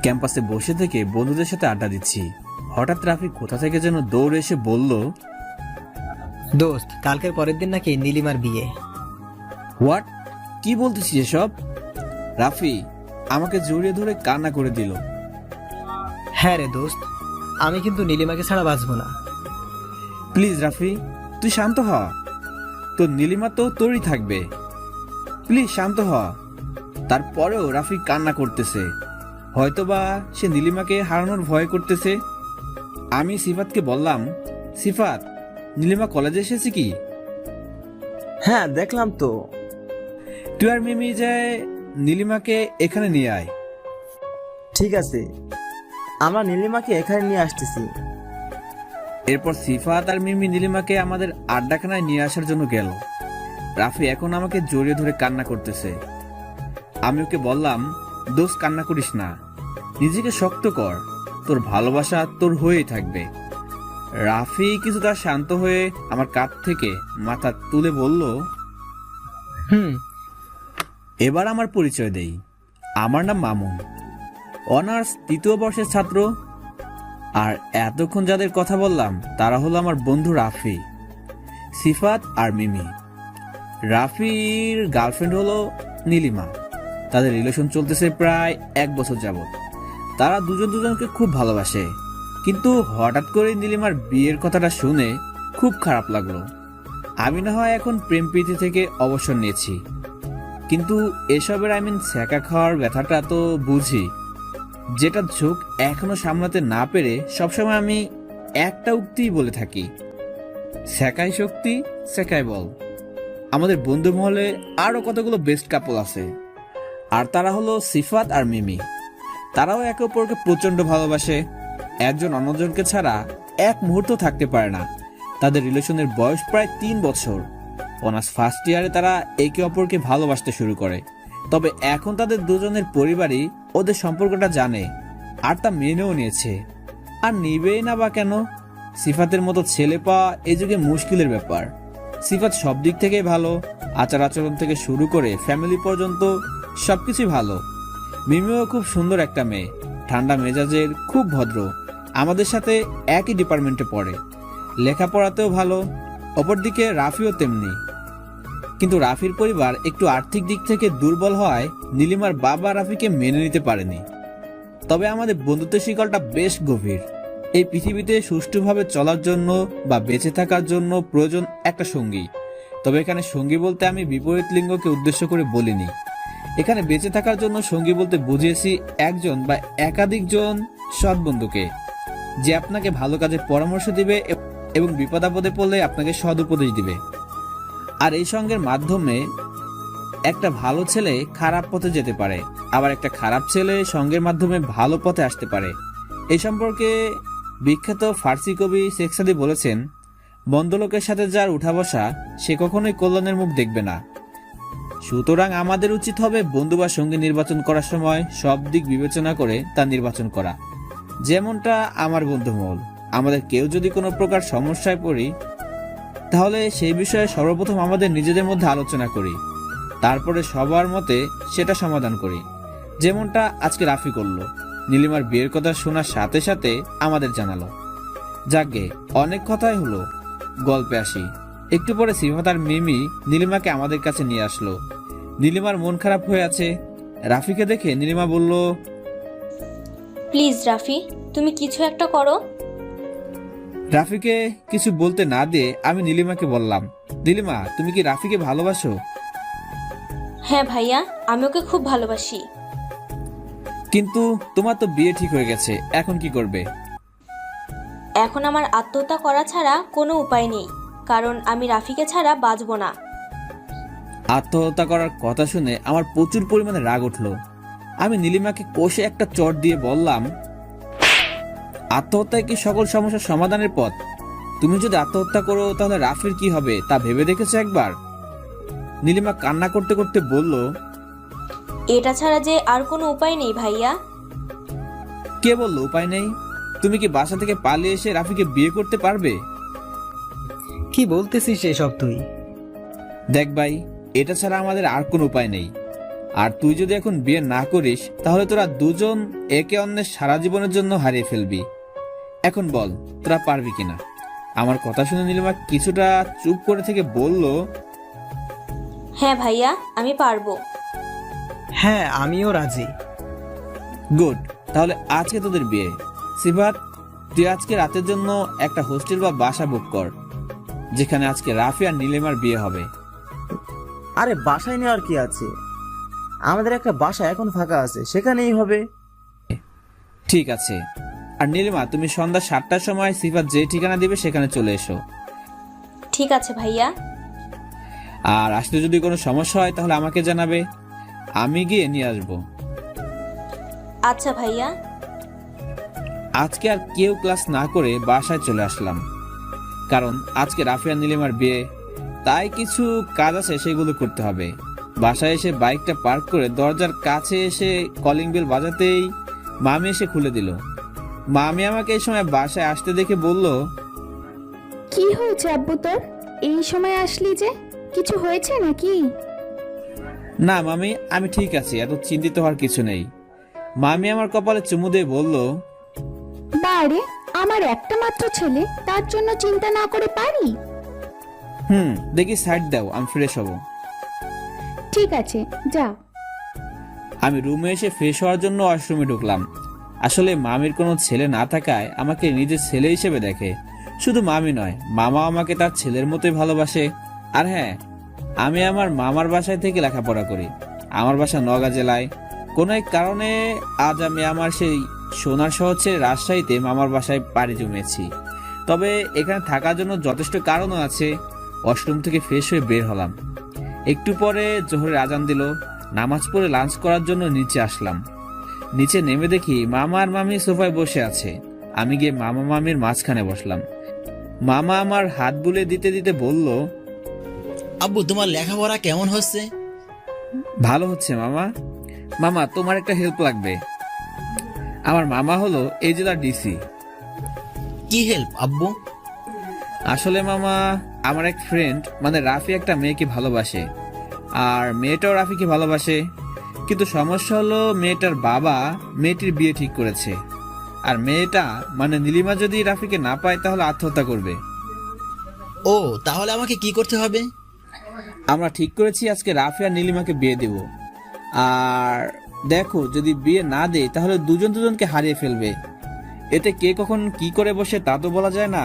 ক্যাম্পাসে বসে থেকে বন্ধুদের সাথে আড্ডা দিচ্ছি। হঠাৎ রাফি কোথা থেকে যেন দৌড়ে এসে বলল, দোস্ত, কালকের পরের দিন নাকি নীলিমার বিয়ে। হোয়াট? কি বলতেছিস এসব? রাফি আমাকে জড়িয়ে ধরে কান্না করে দিল। হ্যাঁ রে দোস্ত, আমি কিন্তু নীলিমাকে ছাড়া বাঁচবো না। প্লিজ রাফি, তুই শান্ত হ। তোর নীলিমা তো তোরই থাকবে। প্লিজ শান্ত হ। তারপরেও রাফি কান্না করতেছে। হয়তোবা সে নীলিমাকে হারানোর ভয় করতেছে। আমি সিফাতকে বললাম, সিফাত, নীলিমা কলেজে এসেছে কি? হ্যাঁ, দেখলাম তো। তুই আর মিমি যায় নীলিমাকে এখানে নিয়ে আয়। ঠিক আছে, আমরা নীলিমাকে এখানে নিয়ে আসতেছি। এরপর সিফাত আর মিমি নীলিমাকে আমাদের আড্ডাখানায় নিয়ে আসার জন্য গেল। রাফি এখন আমাকে জড়িয়ে ধরে কান্না করতেছে। আমি ওকে বললাম, দোস্ত কান্না করিস না, নিজেকে শক্ত কর, তোর ভালোবাসা তোর হয়েই থাকবে। রাফি কিছুটা শান্ত হয়ে আমার কাঁধ থেকে মাথা তুলে বলল, এবার আমার পরিচয় দেই। আমার নাম মামুন, অনার্স 3য় বর্ষের ছাত্র। আর এতক্ষণ যাদের কথা বললাম তারা হলো আমার বন্ধু রাফি, সিফাত আর মিমি। রাফির গার্লফ্রেন্ড হলো নীলিমা। তাদের রিলেশন চলতেছে প্রায় 1 বছর যাবত। তারা দুজন দুজনকে খুব ভালোবাসে। কিন্তু হঠাৎ করে নীলিমার বিয়ের কথাটা শুনে খুব খারাপ লাগলো। আমি না হয় এখন প্রেম প্রীতি থেকে অবসর নিয়েছি, কিন্তু এসবের ছ্যাঁকা খাওয়ার ব্যথাটা তো বুঝি। যেটা ঝোঁক এখনো সামলাতে না পেরে সবসময় আমি একটা উক্তিই বলে থাকি, ছ্যাঁকাই শক্তি, ছ্যাঁকাই বল। আমাদের বন্ধু মহলে আরো কতগুলো বেস্ট কাপল আছে, আর তারা হলো সিফাত আর মিমি। তারাও একে অপরকে প্রচন্ড ভালোবাসে। একজন অন্যজনকে ছাড়া এক মুহূর্ত থাকতে পারে না। তাদের রিলেশনের বয়স প্রায় 3 বছর। অনার্স ফার্স্ট ইয়ারে তারা একে অপরকে ভালোবাসতে শুরু করে। তবে এখন তাদের দুজনের পরিবারই ওদের সম্পর্কটা জানে, আর তা মেনেও নিয়েছে। আর নিবেই না বা কেন? সিফাতের মতো ছেলে পাওয়া এই যুগে মুশকিলের ব্যাপার। সিফাত সব দিক থেকে ভালো, আচার আচরণ থেকে শুরু করে ফ্যামিলি পর্যন্ত সবকিছু ভালো। মিমিও খুব সুন্দর একটা মেয়ে, ঠান্ডা মেজাজের, খুব ভদ্র। আমাদের সাথে একই ডিপার্টমেন্টে পড়ে, লেখাপড়াতেও ভালো। অপরদিকে রাফিও তেমনি। কিন্তু রাফির পরিবার একটু আর্থিক দিক থেকে দুর্বল হওয়ায় নীলিমার বাবা রাফিকে মেনে নিতে পারেনি। তবে আমাদের বন্ধুত্বের শিকলটা বেশ গভীর। এই পৃথিবীতে সুষ্ঠুভাবে চলার জন্য বা বেঁচে থাকার জন্য প্রয়োজন একটা সঙ্গী। তবে এখানে সঙ্গী বলতে আমি বিপরীত লিঙ্গকে উদ্দেশ্য করে বলিনি। এখানে বেঁচে থাকার জন্য সঙ্গী বলতে বুঝিয়েছি একজন বা একাধিকজন সৎ বন্ধুকে, যে আপনাকে ভালো কাজের পরামর্শ দিবে এবং বিপদ আপদে পড়লে আপনাকে সদ উপদেশ দিবে। আর এই সঙ্গের মাধ্যমে একটা ভালো ছেলে খারাপ পথে যেতে পারে, আবার একটা খারাপ ছেলে সঙ্গের মাধ্যমে ভালো পথে আসতে পারে। এই সম্পর্কে বিখ্যাত ফার্সি কবি শেখ সাদী বলেছেন, মন্দ লোকের সাথে যার উঠা বসা সে কখনোই কল্যাণের মুখ দেখবে না। সুতরাং আমাদের উচিত হবে বন্ধু বা সঙ্গী নির্বাচন করার সময় সব দিক বিবেচনা করে তা নির্বাচন করা। যেমনটা আমার বন্ধু মহল। আমাদের কেউ যদি কোনো প্রকার সমস্যায় পড়ি, তাহলে সেই বিষয়ে সর্বপ্রথম আমাদের নিজেদের মধ্যে আলোচনা করি, তারপরে সবার মতে সেটা সমাধান করি। যেমনটা আজকে রাফি করলো, নীলিমার বিয়ের কথা শোনার সাথে সাথে আমাদের জানালো। যাকে অনেক কথাই হলো, গল্পে আসি। একটু পরে সিফাত আর মিমি নীলিমাকে আমাদের কাছে নিয়ে আসলো। নীলিমার মন খারাপ হয়ে আছে। রাফিকে দেখে নীলিমা বলল, প্লিজ রাফি, তুমি কিছু একটা করো। রাফিকে কিছু বলতে না দিয়ে আমি নীলিমাকে বললাম, নীলিমা, তুমি কি রাফিকে ভালোবাসো? হ্যাঁ ভাইয়া, আমি ওকে খুব ভালোবাসি। কিন্তু তোমার তো বিয়ে ঠিক হয়ে গেছে, এখন কি করবে? এখন আমার আত্মহত্যা করা ছাড়া কোনো উপায় নেই, কারণ আমি রাফিকে ছাড়া বাঁচবো না। আত্মহত্যা করার কথা শুনে আমার প্রচুর পরিমাণে রাগ উঠলো। আমি নীলিমাকে কষে একটা চট দিয়ে বললাম, আত্মহত্যায় কি সকল সমস্যার সমাধানের পথ? তুমি যদি আত্মহত্যা করো তাহলে রাফির কি হবে তা ভেবে দেখেছো একবার? নীলিমা কান্না করতে করতে বলল, এটা ছাড়া যে আর কোনো উপায় নেই ভাইয়া। কে বললো উপায় নেই? তুমি কি বাসা থেকে পালিয়ে এসে রাফিকে বিয়ে করতে পারবে? কি বলতেছিস এসব তুই? দেখ ভাই, এটা ছাড়া আমাদের আর কোনো উপায় নেই। আর তুই যদি এখন বিয়ে না করিস তাহলে তোরা দুজন একে অন্যের সারা জীবনের জন্য হারিয়ে ফেলবি। এখন বল তোরা পারবি কিনা? আমার কথা শুনে নীলিমা কিছুটা চুপ করে থেকে বলল, হ্যাঁ ভাইয়া, আমি পারবো। হ্যাঁ, আমিও রাজি। গুড, তাহলে আজকে তোদের বিয়ে। সিফাত, তুই আজকে রাতের জন্য একটা হোস্টেল বা বাসা বুক কর, যেখানে আজকে রাফি আর নীলিমার বিয়ে হবে। আরে বাসায় নেওয়ার কি আছে, আমাদের একটা বাসা এখন ফাঁকা আছে, সেখানেই হবে। ঠিক আছে। আর নীলিমা, তুমি সন্ধ্যা 7টার সময় সিফাত যে ঠিকানা দিবে সেখানে চলে এসো। ঠিক আছে ভাইয়া। আর আসতে যদি কোনো সমস্যা হয় তাহলে আমাকে জানাবে, আমি গিয়ে নিয়ে আসবো। আচ্ছা ভাইয়া। আজকে আর কেউ ক্লাস না করে বাসায় চলে আসলাম, কারণ আজকে রাফি আর নীলিমার বিয়ে, তাই কিছু কাজ আছে সেগুলো করতে হবে। বাসায় এসে বাইকটা পার্ক করে দরজার কাছে এসে কলিং বেল বাজাতেই মামি এসে খুলে দিল। মামি আমাকে এই সময় বাসায় আসতে দেখে বলল, কি হয়েছে আব্বু তোর? এই সময় আসলি যে, কিছু হয়েছে নাকি? না মামি, আমি ঠিক আছি, এত চিন্তিত হওয়ার কিছু নেই। মামি আমার কপালে চুমু দিয়ে বলল, বারে, আমার একটা মাত্র ছেলে, তার জন্য চিন্তা না করে পারি? দেখি সাইড দাও, আমি ফ্রেশ হব। ঠিক আছে, যা। আমি রুমে এসে ফ্রেশ হওয়ার জন্য ওয়াশরুমে ঢুকলাম। আসলে মামির কোনো ছেলে না থাকায় আমাকে নিজের ছেলে হিসেবে দেখে। শুধু মামি নয়, মামা আমাকে তার ছেলের মতোই ভালোবাসে। আর হ্যাঁ, আমি আমার মামার বাসায় থেকে লেখাপড়া করি। আমার বাসা নওগাঁ জেলায়। কোনো এক কারণে আজ আমি আমার সেই সোনার শহর ছেড়ে রাজশাহীতে মামার বাসায় পাড়ি জমিয়েছি। তবে এখানে থাকার জন্য যথেষ্ট কারণও আছে। ওয়াশরুম থেকে ফ্রেশ হয়ে বের হলাম। একটু পরে জোহরের আজান দিল। নামাজ পড়ে লাঞ্চ করার জন্য নিচে আসলাম। নিচে নেমে দেখি মামা আর মামি সোফায় বসে আছে। আমি গিয়ে মামা মামির মাঝখানে বসলাম। মামা আমার হাত বুলিয়ে দিতে দিতে বলল, আব্বু, তোমার লেখাপড়া কেমন হচ্ছে? ভালো হচ্ছে মামা। মামা, তোমার একটা হেল্প লাগবে। আমার মামা হলো এই জেলার ডিসি। কি হেল্প আব্বু? আসলে মামা, আমার এক ফ্রেন্ড মানে রাফি একটা মেয়েকে ভালোবাসে, আর মেয়েটাও রাফিকে ভালোবাসে। কিন্তু সমস্যা হলো মেয়েটার বাবা মেয়েটির বিয়ে ঠিক করেছে। আর মেয়েটা মানে নীলিমা যদি রাফিকে না পায় তাহলে আত্মহত্যা করবে। ও, তাহলে আমাকে কি করতে হবে? আমরা ঠিক করেছি আজকে রাফি আর নীলিমাকে বিয়ে দেব। আর দেখো, যদি বিয়ে না দেয় তাহলে দুজন দুজনকে হারিয়ে ফেলবে। এতে কে কখন কি করে বসে তা তো বলা যায় না।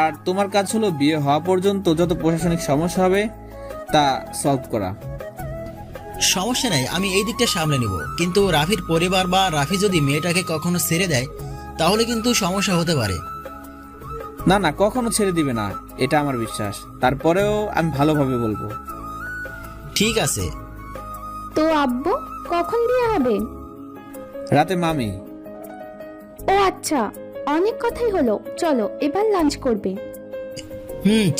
আর তোমার কাজ হলো বিয়ে হওয়া পর্যন্ত যত প্রশাসনিক সমস্যা হবে তা সলভ করা। সমস্যা নাই, আমি এই দিকটা সামলে নিব। কিন্তু রাফির পরিবার বা রাফি যদি মেয়েটাকে কখনো ছেড়ে দেয় তাহলে কিন্তু সমস্যা হতে পারে। না না, কখনো ছেড়ে দিবে না, এটা আমার বিশ্বাস। তারপরেও আমি ভালোভাবে বলবো। ঠিক আছে। তো আব্বু, কখন বিয়ে হবে? রাতে মামি। ও আচ্ছা, অনেক কথাই হলো, চলো এবার লাঞ্চ করবে।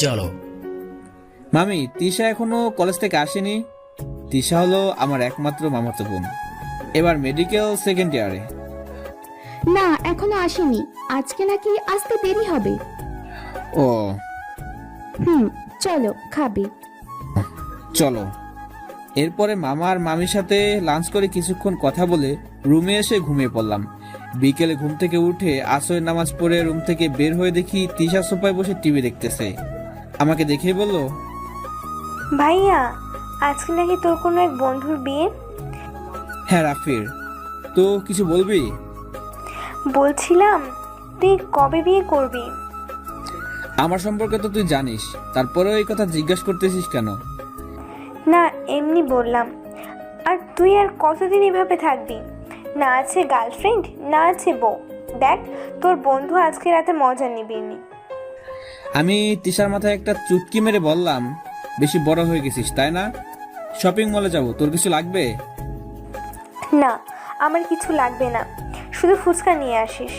চলো। মামি, তিশা এখনো কলেজ থেকে আসেনি। তিশা হলো আমার একমাত্র মামাতো বোন, এবার মেডিকেল সেকেন্ড ইয়ারে। না, এখনো আসেনি, আজকে নাকি আসতে দেরি হবে। ও চলো, খাবে? চলো। এরপরে মামা আর মামির সাথে লাঞ্চ করে কিছুক্ষণ কথা বলে রুমে এসে ঘুমিয়ে পড়লাম। বিকেলে ঘুম থেকে উঠে আসরের নামাজ পড়ে রুম থেকে বের হয়ে দেখি তিশা সোফায় বসে টিভি দেখতেছে। আমাকে দেখেই বলল, ভাইয়া, আজকে নাকি তোর কোনো এক বন্ধুর বিয়ে? হ্যাঁ রাফির। তো কিছু বলবি? বলছিলাম, তুই কবে বিয়ে করবি? আমার সম্পর্কে তো তুই জানিস, তারপরেও এই কথা জিজ্ঞাসা করতেছিস কেন? না, এমনি বললাম। আর তুই আর কতদিন এভাবে থাকবি? না আছে গার্লফ্রেন্ড, না আছে বউ। দেখ, তোর বন্ধু আজকে রাতে মজা নিবি নি। আমি তিশার মাথায় একটা চুটকি মেরে বললাম, বেশি বড় হয়ে গেছিস তাই না? শপিং মলে যাব, তোর কিছু লাগবে? না, আমার কিছু লাগবে না, শুধু ফুচকা নিয়ে আসিস।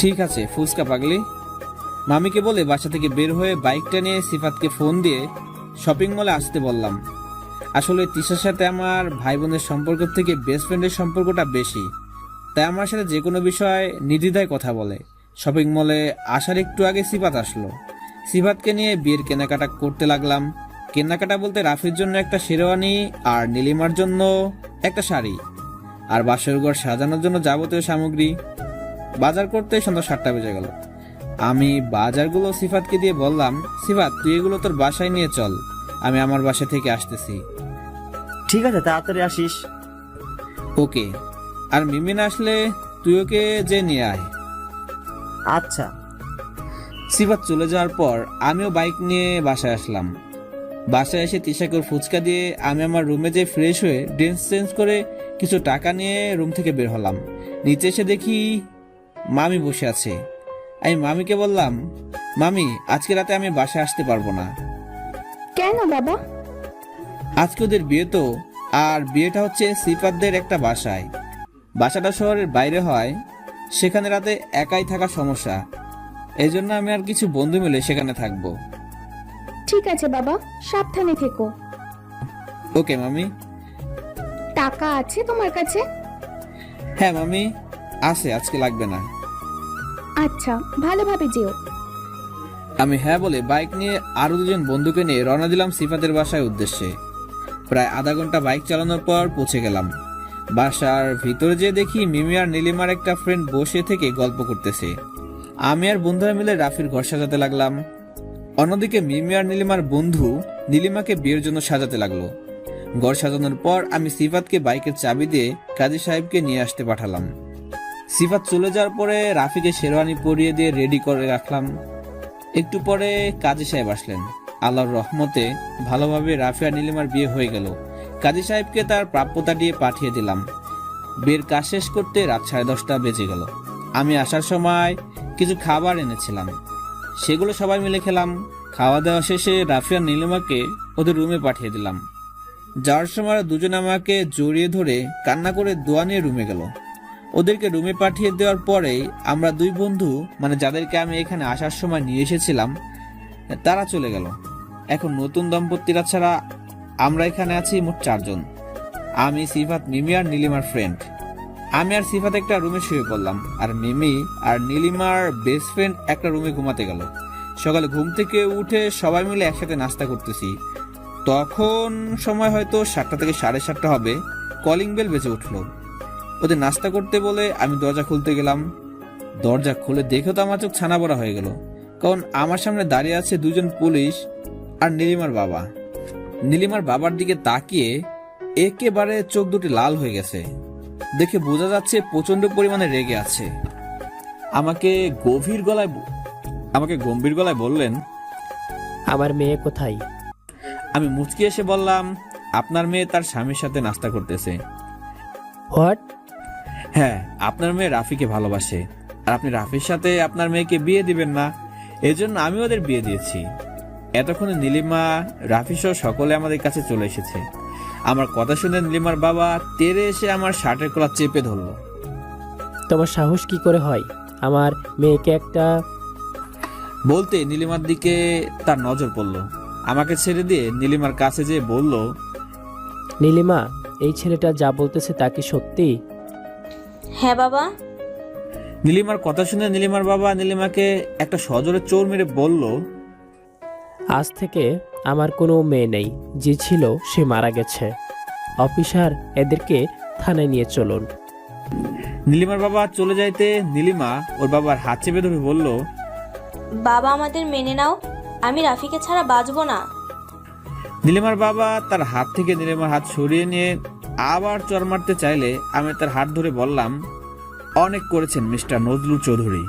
ঠিক আছে ফুচকা পাগলি। মামিকে বলে বাসা থেকে বের হয়ে বাইকটা নিয়ে সিফাতকে ফোন দিয়ে শপিং মলে আসতে বললাম। আসলে তিশার সাথে আমার ভাই বোনের সম্পর্ক থেকে বেস্ট ফ্রেন্ডের সম্পর্কটা বেশি, তাই আমার সাথে যে কোনো বিষয় নির্দ্বিধায় কথা বলে। শপিং মলে আসার একটু আগে সিফাত আসলো। সিফাতকে নিয়ে বিয়ের কেনাকাটা করতে লাগলাম। কেনাকাটা বলতে রাফির জন্য একটা শেরওয়ানি আর নীলিমার জন্য একটা শাড়ি আর বাসর ঘর সাজানোর জন্য যাবতীয় সামগ্রী। বাজার করতে সন্ধ্যা 7টা বেজে গেল। আমি বাজারগুলো সিফাতকে দিয়ে বললাম, সিফাত তুই এগুলো তোর বাসায় নিয়ে চল, আমি আমার বাসা থেকে আসতেছি। ঠিক আছে, তাড়াতাড়ি আসিস। ওকে, আর মিমি না আসলে তুই ওকে যে নিয়ে আয়। আচ্ছা। সিফাত চলে যাওয়ার পর আমিও বাইক নিয়ে বাসায় আসলাম। বাসায় এসে তিশাকুর ফুচকা দিয়ে আমি আমার রুমে যেয়ে ফ্রেশ হয়ে ড্রেস চেঞ্জ করে কিছু টাকা নিয়ে রুম থেকে বের হলাম। নিচে এসে দেখি মামি বসে আছে। আমি মামিকে বললাম, মামি আজকে রাতে আমি বাসায় আসতে পারবো না। কেন বাবা? আজকে ওদের বিয়ে তো, আর বিয়েটা হচ্ছে সিফাতদের একটা বাসায়। বাসাটা শহরের বাইরে হয়, সেখানে রাতে একাই থাকা সমস্যা। এই জন্য আমি আর কিছু বন্ধু মিলে সেখানে থাকবো। ঠিক আছে বাবা, সাবধানে থেকো। ওকে মামি। টাকা আছে তোমার কাছে? হ্যাঁ মামি আছে, আজকে লাগবে না। আচ্ছা, ভালোভাবে যেও। আমি হ্যাঁ বলে বাইক নিয়ে আরো দুজন বন্ধুকে নিয়ে রওনা দিলাম সিফাতের বাসার উদ্দেশ্যে। প্রায় আধা ঘন্টা বাইক চালানোর পর পৌঁছে গেলাম। বাসার ভিতরে যেয়ে দেখি মিমি আর নীলিমার একটা ফ্রেন্ড বসে থেকে গল্প করতেছে। আমি আর বন্ধুরা মিলে রাফির ঘর সাজাতে লাগলাম। অন্যদিকে মিমি আর নীলিমার বন্ধু নীলিমাকে বিয়ের জন্য সাজাতে লাগলো। ঘর সাজানোর পর আমি সিফাতকে বাইকের চাবি দিয়ে কাজী সাহেবকে নিয়ে আসতে পাঠালাম। সিফাত চলে যাওয়ার পরে রাফিকে শেরওয়ানি পরিয়ে দিয়ে রেডি করে রাখলাম। একটু পরে কাজী সাহেব আসলেন। আল্লাহর রহমতে ভালোভাবে রাফি আর নীলিমার বিয়ে হয়ে গেল। কাজী সাহেবকে তার প্রাপ্যতা দিয়ে পাঠিয়ে দিলাম। বিয়ের কাজ শেষ করতে রাত 10:30 বেজে গেল। আমি আসার সময় কিছু খাবার এনেছিলাম, সেগুলো সবাই মিলে খেলাম। খাওয়া দাওয়া শেষে রাফি আর নীলিমাকে ওদের রুমে পাঠিয়ে দিলাম। যাওয়ার সময় দুজন আমাকে জড়িয়ে ধরে কান্না করে দোয়া নিয়ে রুমে গেল। ওদেরকে রুমে পাঠিয়ে দেওয়ার পরেই আমরা দুই বন্ধু, মানে যাদেরকে আমি এখানে আসার সময় নিয়ে এসেছিলাম, তারা চলে গেল। এখন নতুন দম্পতিরা ছাড়া আমরা এখানে আছি মোট 4 জন। আমি, সিফাত, মিমি আর নীলিমার ফ্রেন্ড। আমি আর সিফাত একটা রুমে শুয়ে পড়লাম, আর মিমি আর নীলিমার বেস্ট ফ্রেন্ড একটা রুমে ঘুমাতে গেল। সকালে ঘুম থেকে উঠে সবাই মিলে একসাথে নাস্তা করতেছি। তখন সময় হয়তো 7টা থেকে 7:30 হবে। কলিং বেল বেজে উঠলো। ওদের নাস্তা করতে বলে আমি দরজা খুলতে গেলাম। দরজা খুলে দেখে তো আমার চোখ ছানা বড়া হয়ে গেল, কারণ আমার সামনে দাঁড়িয়ে আছে 2 জন পুলিশ আর নীলিমার বাবা। নীলিমার বাবার দিকে তাকিয়ে একেবারে চোখ দুটি লাল হয়ে গেছে। দেখে বোঝা যাচ্ছে প্রচন্ড পরিমাণে রেগে আছে। আমাকে গম্ভীর গলায় বললেন, আমার মেয়ে কোথায়? আমি মুচকি এসে বললাম, আপনার মেয়ে তার স্বামীর সাথে নাস্তা করতেছে। হোয়াট? হ্যাঁ, আপনার মেয়ে রাফিকে ভালোবাসে, আর আপনি রাফির সাথে আপনার মেয়েকে বিয়ে দিবেন না, এজন্য আমি ওদের বিয়ে দিয়েছি। এতক্ষণে নীলিমা, রাফি সহ সকলে আমাদের কাছে চলে এসেছে। আমার কথা শুনে নীলিমার বাবা তেড়ে এসে আমার শার্টের কলার চেপে ধরলো। তোমার সাহস কি করে হয় আমার মেয়েকে একটা... বলতে নীলিমার দিকে তার নজর পড়ল। আমাকে ছেড়ে দিয়ে নীলিমার কাছে যেয়ে বলল, নীলিমা, এই ছেলেটা যা বলতেছে তা কি সত্যি? হ্যাঁ বাবা। নীলিমার কথা শুনে নীলিমার বাবা নীলিমাকে একটা সজোরে চোর মেরে বলল, আজ থেকে আমার কোনো মেয়ে নেই, যে ছিল সে মারা গেছে। অফিসার, এদেরকে থানায় নিয়ে চলুন। নীলিমার বাবা চলে যাইতে নীলিমা ওর বাবার হাত চেপে ধরে বলল, বাবা আমাদের মেনে নাও, আমি রাফিকে ছাড়া বাঁচবো না। নীলিমার বাবা তার হাত থেকে নীলিমার হাত সরিয়ে নিয়ে আবার চর মারতে চাইলে আমি তার হাত ধরে বললাম, অনেক করেছেন মিস্টার নজরুল চৌধুরী,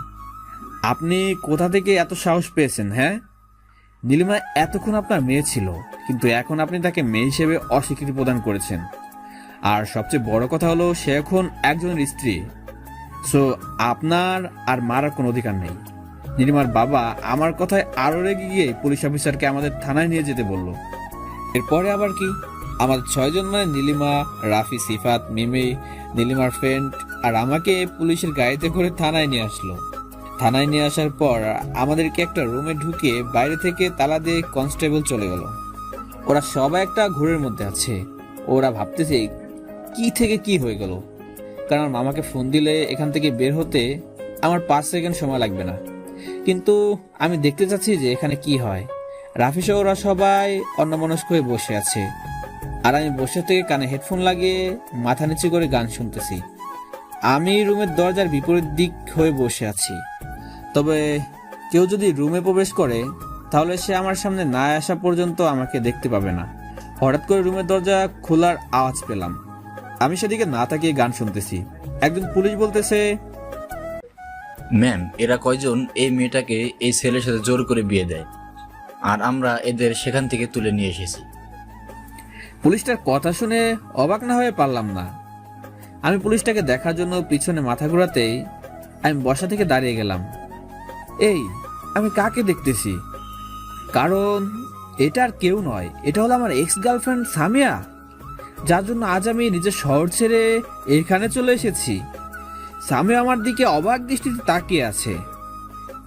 আপনি কোথা থেকে এত সাহস পেয়েছেন? হ্যাঁ, নীলিমা এতক্ষণ আপনার মেয়ে ছিল, কিন্তু এখন আপনি তাকে মেয়ে হিসেবে অস্বীকৃতি প্রদান করেছেন। আর সবচেয়ে বড় কথা হলো সে এখন একজনের স্ত্রী। সো আপনার আর মারার কোনো অধিকার নেই। নীলিমার বাবা আমার কথায় আরো রেগে গিয়ে পুলিশ অফিসারকে আমাদের থানায় নিয়ে যেতে বলল। এরপরে আবার কি, আমাদের 6 জন, মানে নীলিমা, রাফি, সিফাত, মিমি, নীলিমার ফ্রেন্ড আর আমাকে পুলিশের গাড়িতে করে থানায় নিয়ে আসলো। থানায় নিয়ে আসার পর আমাদেরকে একটা রুমে ঢুকিয়ে বাইরে থেকে তালা দিয়ে কনস্টেবল চলে গেল। ওরা সবাই একটা ঘোরের মধ্যে আছে। ওরা ভাবতেছে কি থেকে কি হয়ে গেল, কারণ মামাকে ফোন দিলে এখান থেকে বের হতে আমার 5 সেকেন্ড সময় লাগবে না। কিন্তু আমি দেখতে চাচ্ছি যে এখানে কি হয়। রাফি সহ ওরা সবাই অন্যমনস্ক হয়ে বসে আছে, আর আমি বসে থেকে কানে হেডফোন লাগিয়ে মাথা নিচু করে গান শুনতেছি। আমি রুমের দরজার বিপরীত দিক হয়ে বসে আছি। তবে কেউ যদি রুমে প্রবেশ করে তাহলে সে আমার সামনে না আসা পর্যন্ত আমাকে দেখতে পাবে না। হঠাৎ করে রুমের দরজা খোলার আওয়াজ পেলাম। আমি সেদিকে না তাকিয়ে গান শুনতেছি। একজন পুলিশ বলতেছে, ম্যাম, এরা কয়জন এই মেয়েটাকে এই ছেলের সাথে জোর করে বিয়ে দেয়, আর আমরা এদের সেখান থেকে তুলে নিয়ে এসেছি। পুলিশটার কথা শুনে অবাক না হয়ে পারলাম না। আমি পুলিশটাকে দেখার জন্য পিছনে মাথা ঘোরাতেই আমি বসা থেকে দাঁড়িয়ে গেলাম। এই, আমি কাকে দেখতেছি? কারণ এটা আর কেউ নয়, এটা হলো আমার এক্স গার্লফ্রেন্ড সামিয়া, যার জন্য আজ আমি নিজের শহর ছেড়ে এখানে চলে এসেছি। সামিয়া আমার দিকে অবাক দৃষ্টিতে তাকিয়ে আছে।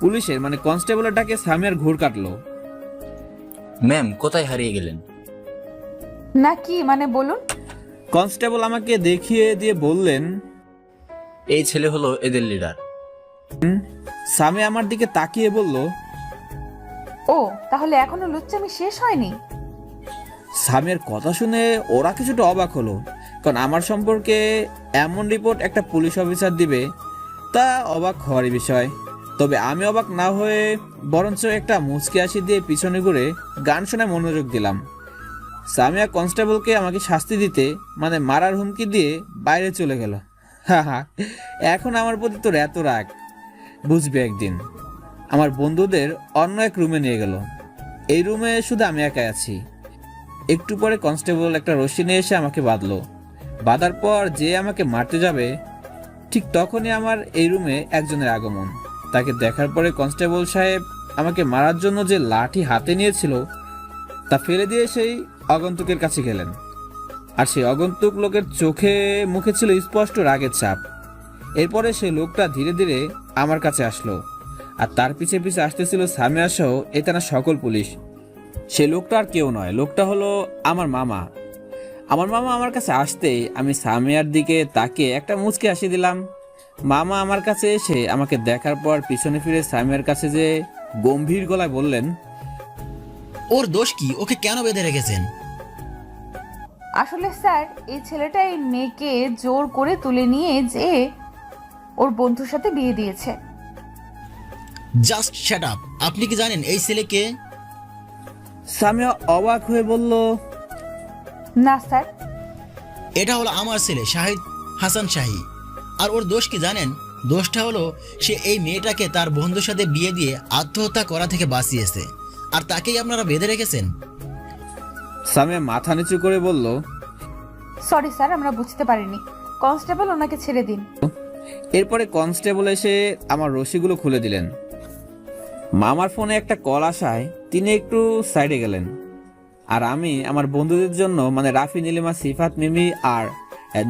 পুলিশের মানে কনস্টেবলের ডাকে সামিয়ার ঘুর কাটলো। ম্যাম, কোথায় হারিয়ে গেলেন? না কি মানে বলুন। কনস্টেবল আমাকে দেখিয়ে দিয়ে বললেন, এই ছেলে হলো এদের লিডার। সামিয়া আমার দিকে তাকিয়ে বলল, ও তাহলে এখনো লুচ্চামি শেষ হয়নি? সামিয়ার কথা শুনে ওরা কিছুটা অবাক হলো, কারণ আমার সম্পর্কে এমন রিপোর্ট একটা পুলিশ অফিসার দিবে তা অবাক হওয়ারই বিষয়। তবে আমি অবাক না হয়ে বরঞ্চ একটা মুচকি হাসি দিয়ে পিছনে ঘুরে গান শোনায় মনোযোগ দিলাম। সামিয়া কনস্টেবলকে আমাকে শাস্তি দিতে মানে মারার হুমকি দিয়ে বাইরে চলে গেল। এখন আমার প্রতি তোর এত রাগ, বুঝবে একদিন। আমার বন্ধুদের অন্য এক রুমে নিয়ে গেল। এই রুমে শুধু আমি একাই আছি। একটু পরে কনস্টেবল একটা রশি নিয়ে এসে আমাকে বাঁধলো। বাঁধার পর যে আমাকে মারতে যাবে ঠিক তখনই আমার এই রুমে একজনের আগমন। তাকে দেখার পরে কনস্টেবল সাহেব আমাকে মারার জন্য যে লাঠি হাতে নিয়েছিল তা ফেলে দিয়ে সেই আগন্তুকের কাছে গেলেন। আর সেই আগন্তুক লোকের চোখে মুখে ছিল স্পষ্ট রাগের ছাপ। এরপরে সেই লোকটা ধীরে ধীরে আমার কাছে আসলো, আর তার পিছে পিছে আসতেছিল সামিয়া সহ এখানে সকল পুলিশ। সে লোকটা আর কেউ নয়, লোকটা হলো আমার মামা। আমার মামা আমার কাছে আসতেই আমি সামিয়ার দিকে তাকিয়ে একটা মুচকি হাসি দিলাম। মামা আমার কাছে এসে আমাকে দেখার পর পিছনে ফিরে সামিয়ার কাছে যে গম্ভীর গলায় বললেন, ওর দোষ কি? ওকে কেন বেঁধে রেখেছেন? আসলে স্যার, এই ছেলেটা এই মেয়েকে জোর করে তুলে নিয়ে যে ওর বন্ধুর সাথে বিয়ে দিয়েছে। Just shut up. আপনি কি জানেন এই ছেলেকে? সামিয়া অবাক হয়ে বলল, না স্যার। এটা হলো আমার ছেলে শাহিদ হাসান শাহী। আর ওর দোষ কি জানেন? দোষটা হলো সে এই মেয়েটাকে তার বন্ধুর সাথে বিয়ে দিয়ে আত্মহত্যা করা থেকে বাঁচিয়েছে, আর তাকেই আপনারা বেঁধে রেখেছেন। সামিয়া মাথা নিচু করে বলল, সরি স্যার, আমরা বুঝতে পারিনি। কনস্টেবল, ওনাকে ছেড়ে দিন। এরপরে কনস্টেবল এসে আমার রশিগুলো খুলে দিলেন। মামার ফোনে একটা কল আসায় তিনি একটু সাইডে গেলেন, আর আমি আমার বন্ধুদের জন্য মানে রাফি, নীলিমা, সিফাত, মিমি আর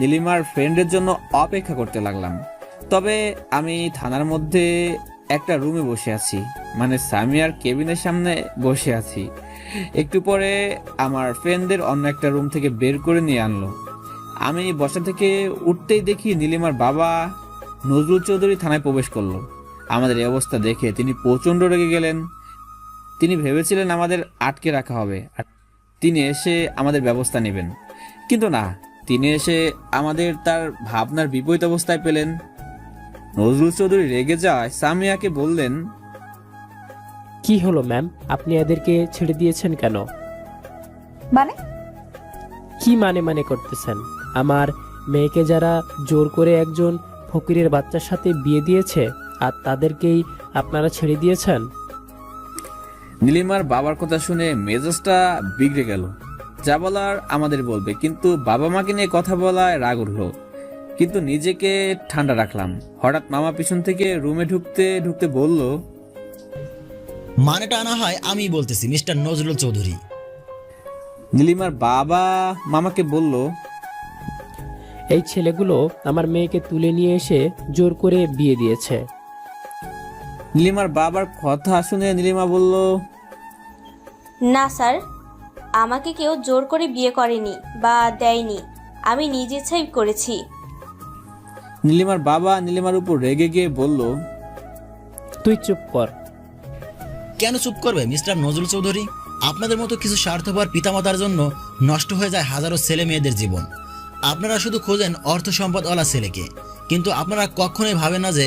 নীলিমার ফ্রেন্ডের জন্য অপেক্ষা করতে লাগলাম। তবে আমি থানার মধ্যে একটা রুমে বসে আছি, মানে সামিয়ার কেবিনের সামনে বসে আছি। একটু পরে আমার ফ্রেন্ডদের অন্য একটা রুম থেকে বের করে নিয়ে আনলো। আমি বসা থেকে উঠতেই দেখি নীলিমার বাবা নজরুল চৌধুরী থানায় প্রবেশ করলো। আমাদের এই অবস্থা দেখে তিনি প্রচণ্ড রেগে গেলেন। তিনি ভেবেছিলেন আমাদের আটকে রাখা হবে আর তিনি এসে আমাদের ব্যবস্থা নেবেন, কিন্তু না, তিনি এসে আমাদের তার ভাবনার বিপরীত অবস্থায় পেলেন। নজরুল চৌধুরী রেগে যাওয়ায় সামিয়াকে বললেন, কি হলো ম্যাম, আপনি এদেরকে ছেড়ে দিয়েছেন কেন? মানে? কি মানে করতেছেন? আমার মেয়েকে যারা জোর করে একজন ফকিরের বাচ্চার সাথে বিয়ে দিয়েছে আর তাদেরকেই আপনারা ছেড়ে দিয়েছেন? নীলিমার বাবার কথা শুনে মেজাজটা বিগড়ে গেল। যা বলার আমাদের বলবে, কিন্তু বাবা মাকে নিয়ে কথা বলায় রাগ উঠলো, কিন্তু নিজেকে ঠান্ডা রাখলাম। হঠাৎ মামা পিছন থেকে রুমে ঢুকতে ঢুকতে বলল, মানেটা আনা হয় আমি বলতেছি, মিস্টার নজরুল চৌধুরী। নীলিমার বাবা মামাকে বলল, এই ছেলেগুলো আমার মেয়েকে তুলে নিয়ে এসে জোর করে বিয়ে দিয়েছে। নীলিমার বাবার কথা শুনে নীলিমা বলল, না স্যার, আমাকে কেউ জোর করে বিয়ে করেনি বা দেয়নি, আমি নিজ ইচ্ছাই করেছি। নীলিমার বাবা নীলিমার উপর রেগে গিয়ে বলল, তুই চুপ কর। কেন চুপ করবে মিস্টার নজরুল চৌধুরী? আপনাদের মতো কিছু স্বার্থপর পিতামাতার জন্য নষ্ট হয়ে যায় হাজারো ছেলে মেয়েদের জীবন। আপনারা শুধু খোঁজেন অর্থ সম্পদওয়ালা ছেলেকে, কিন্তু আপনারা কখনোই ভাবেন না যে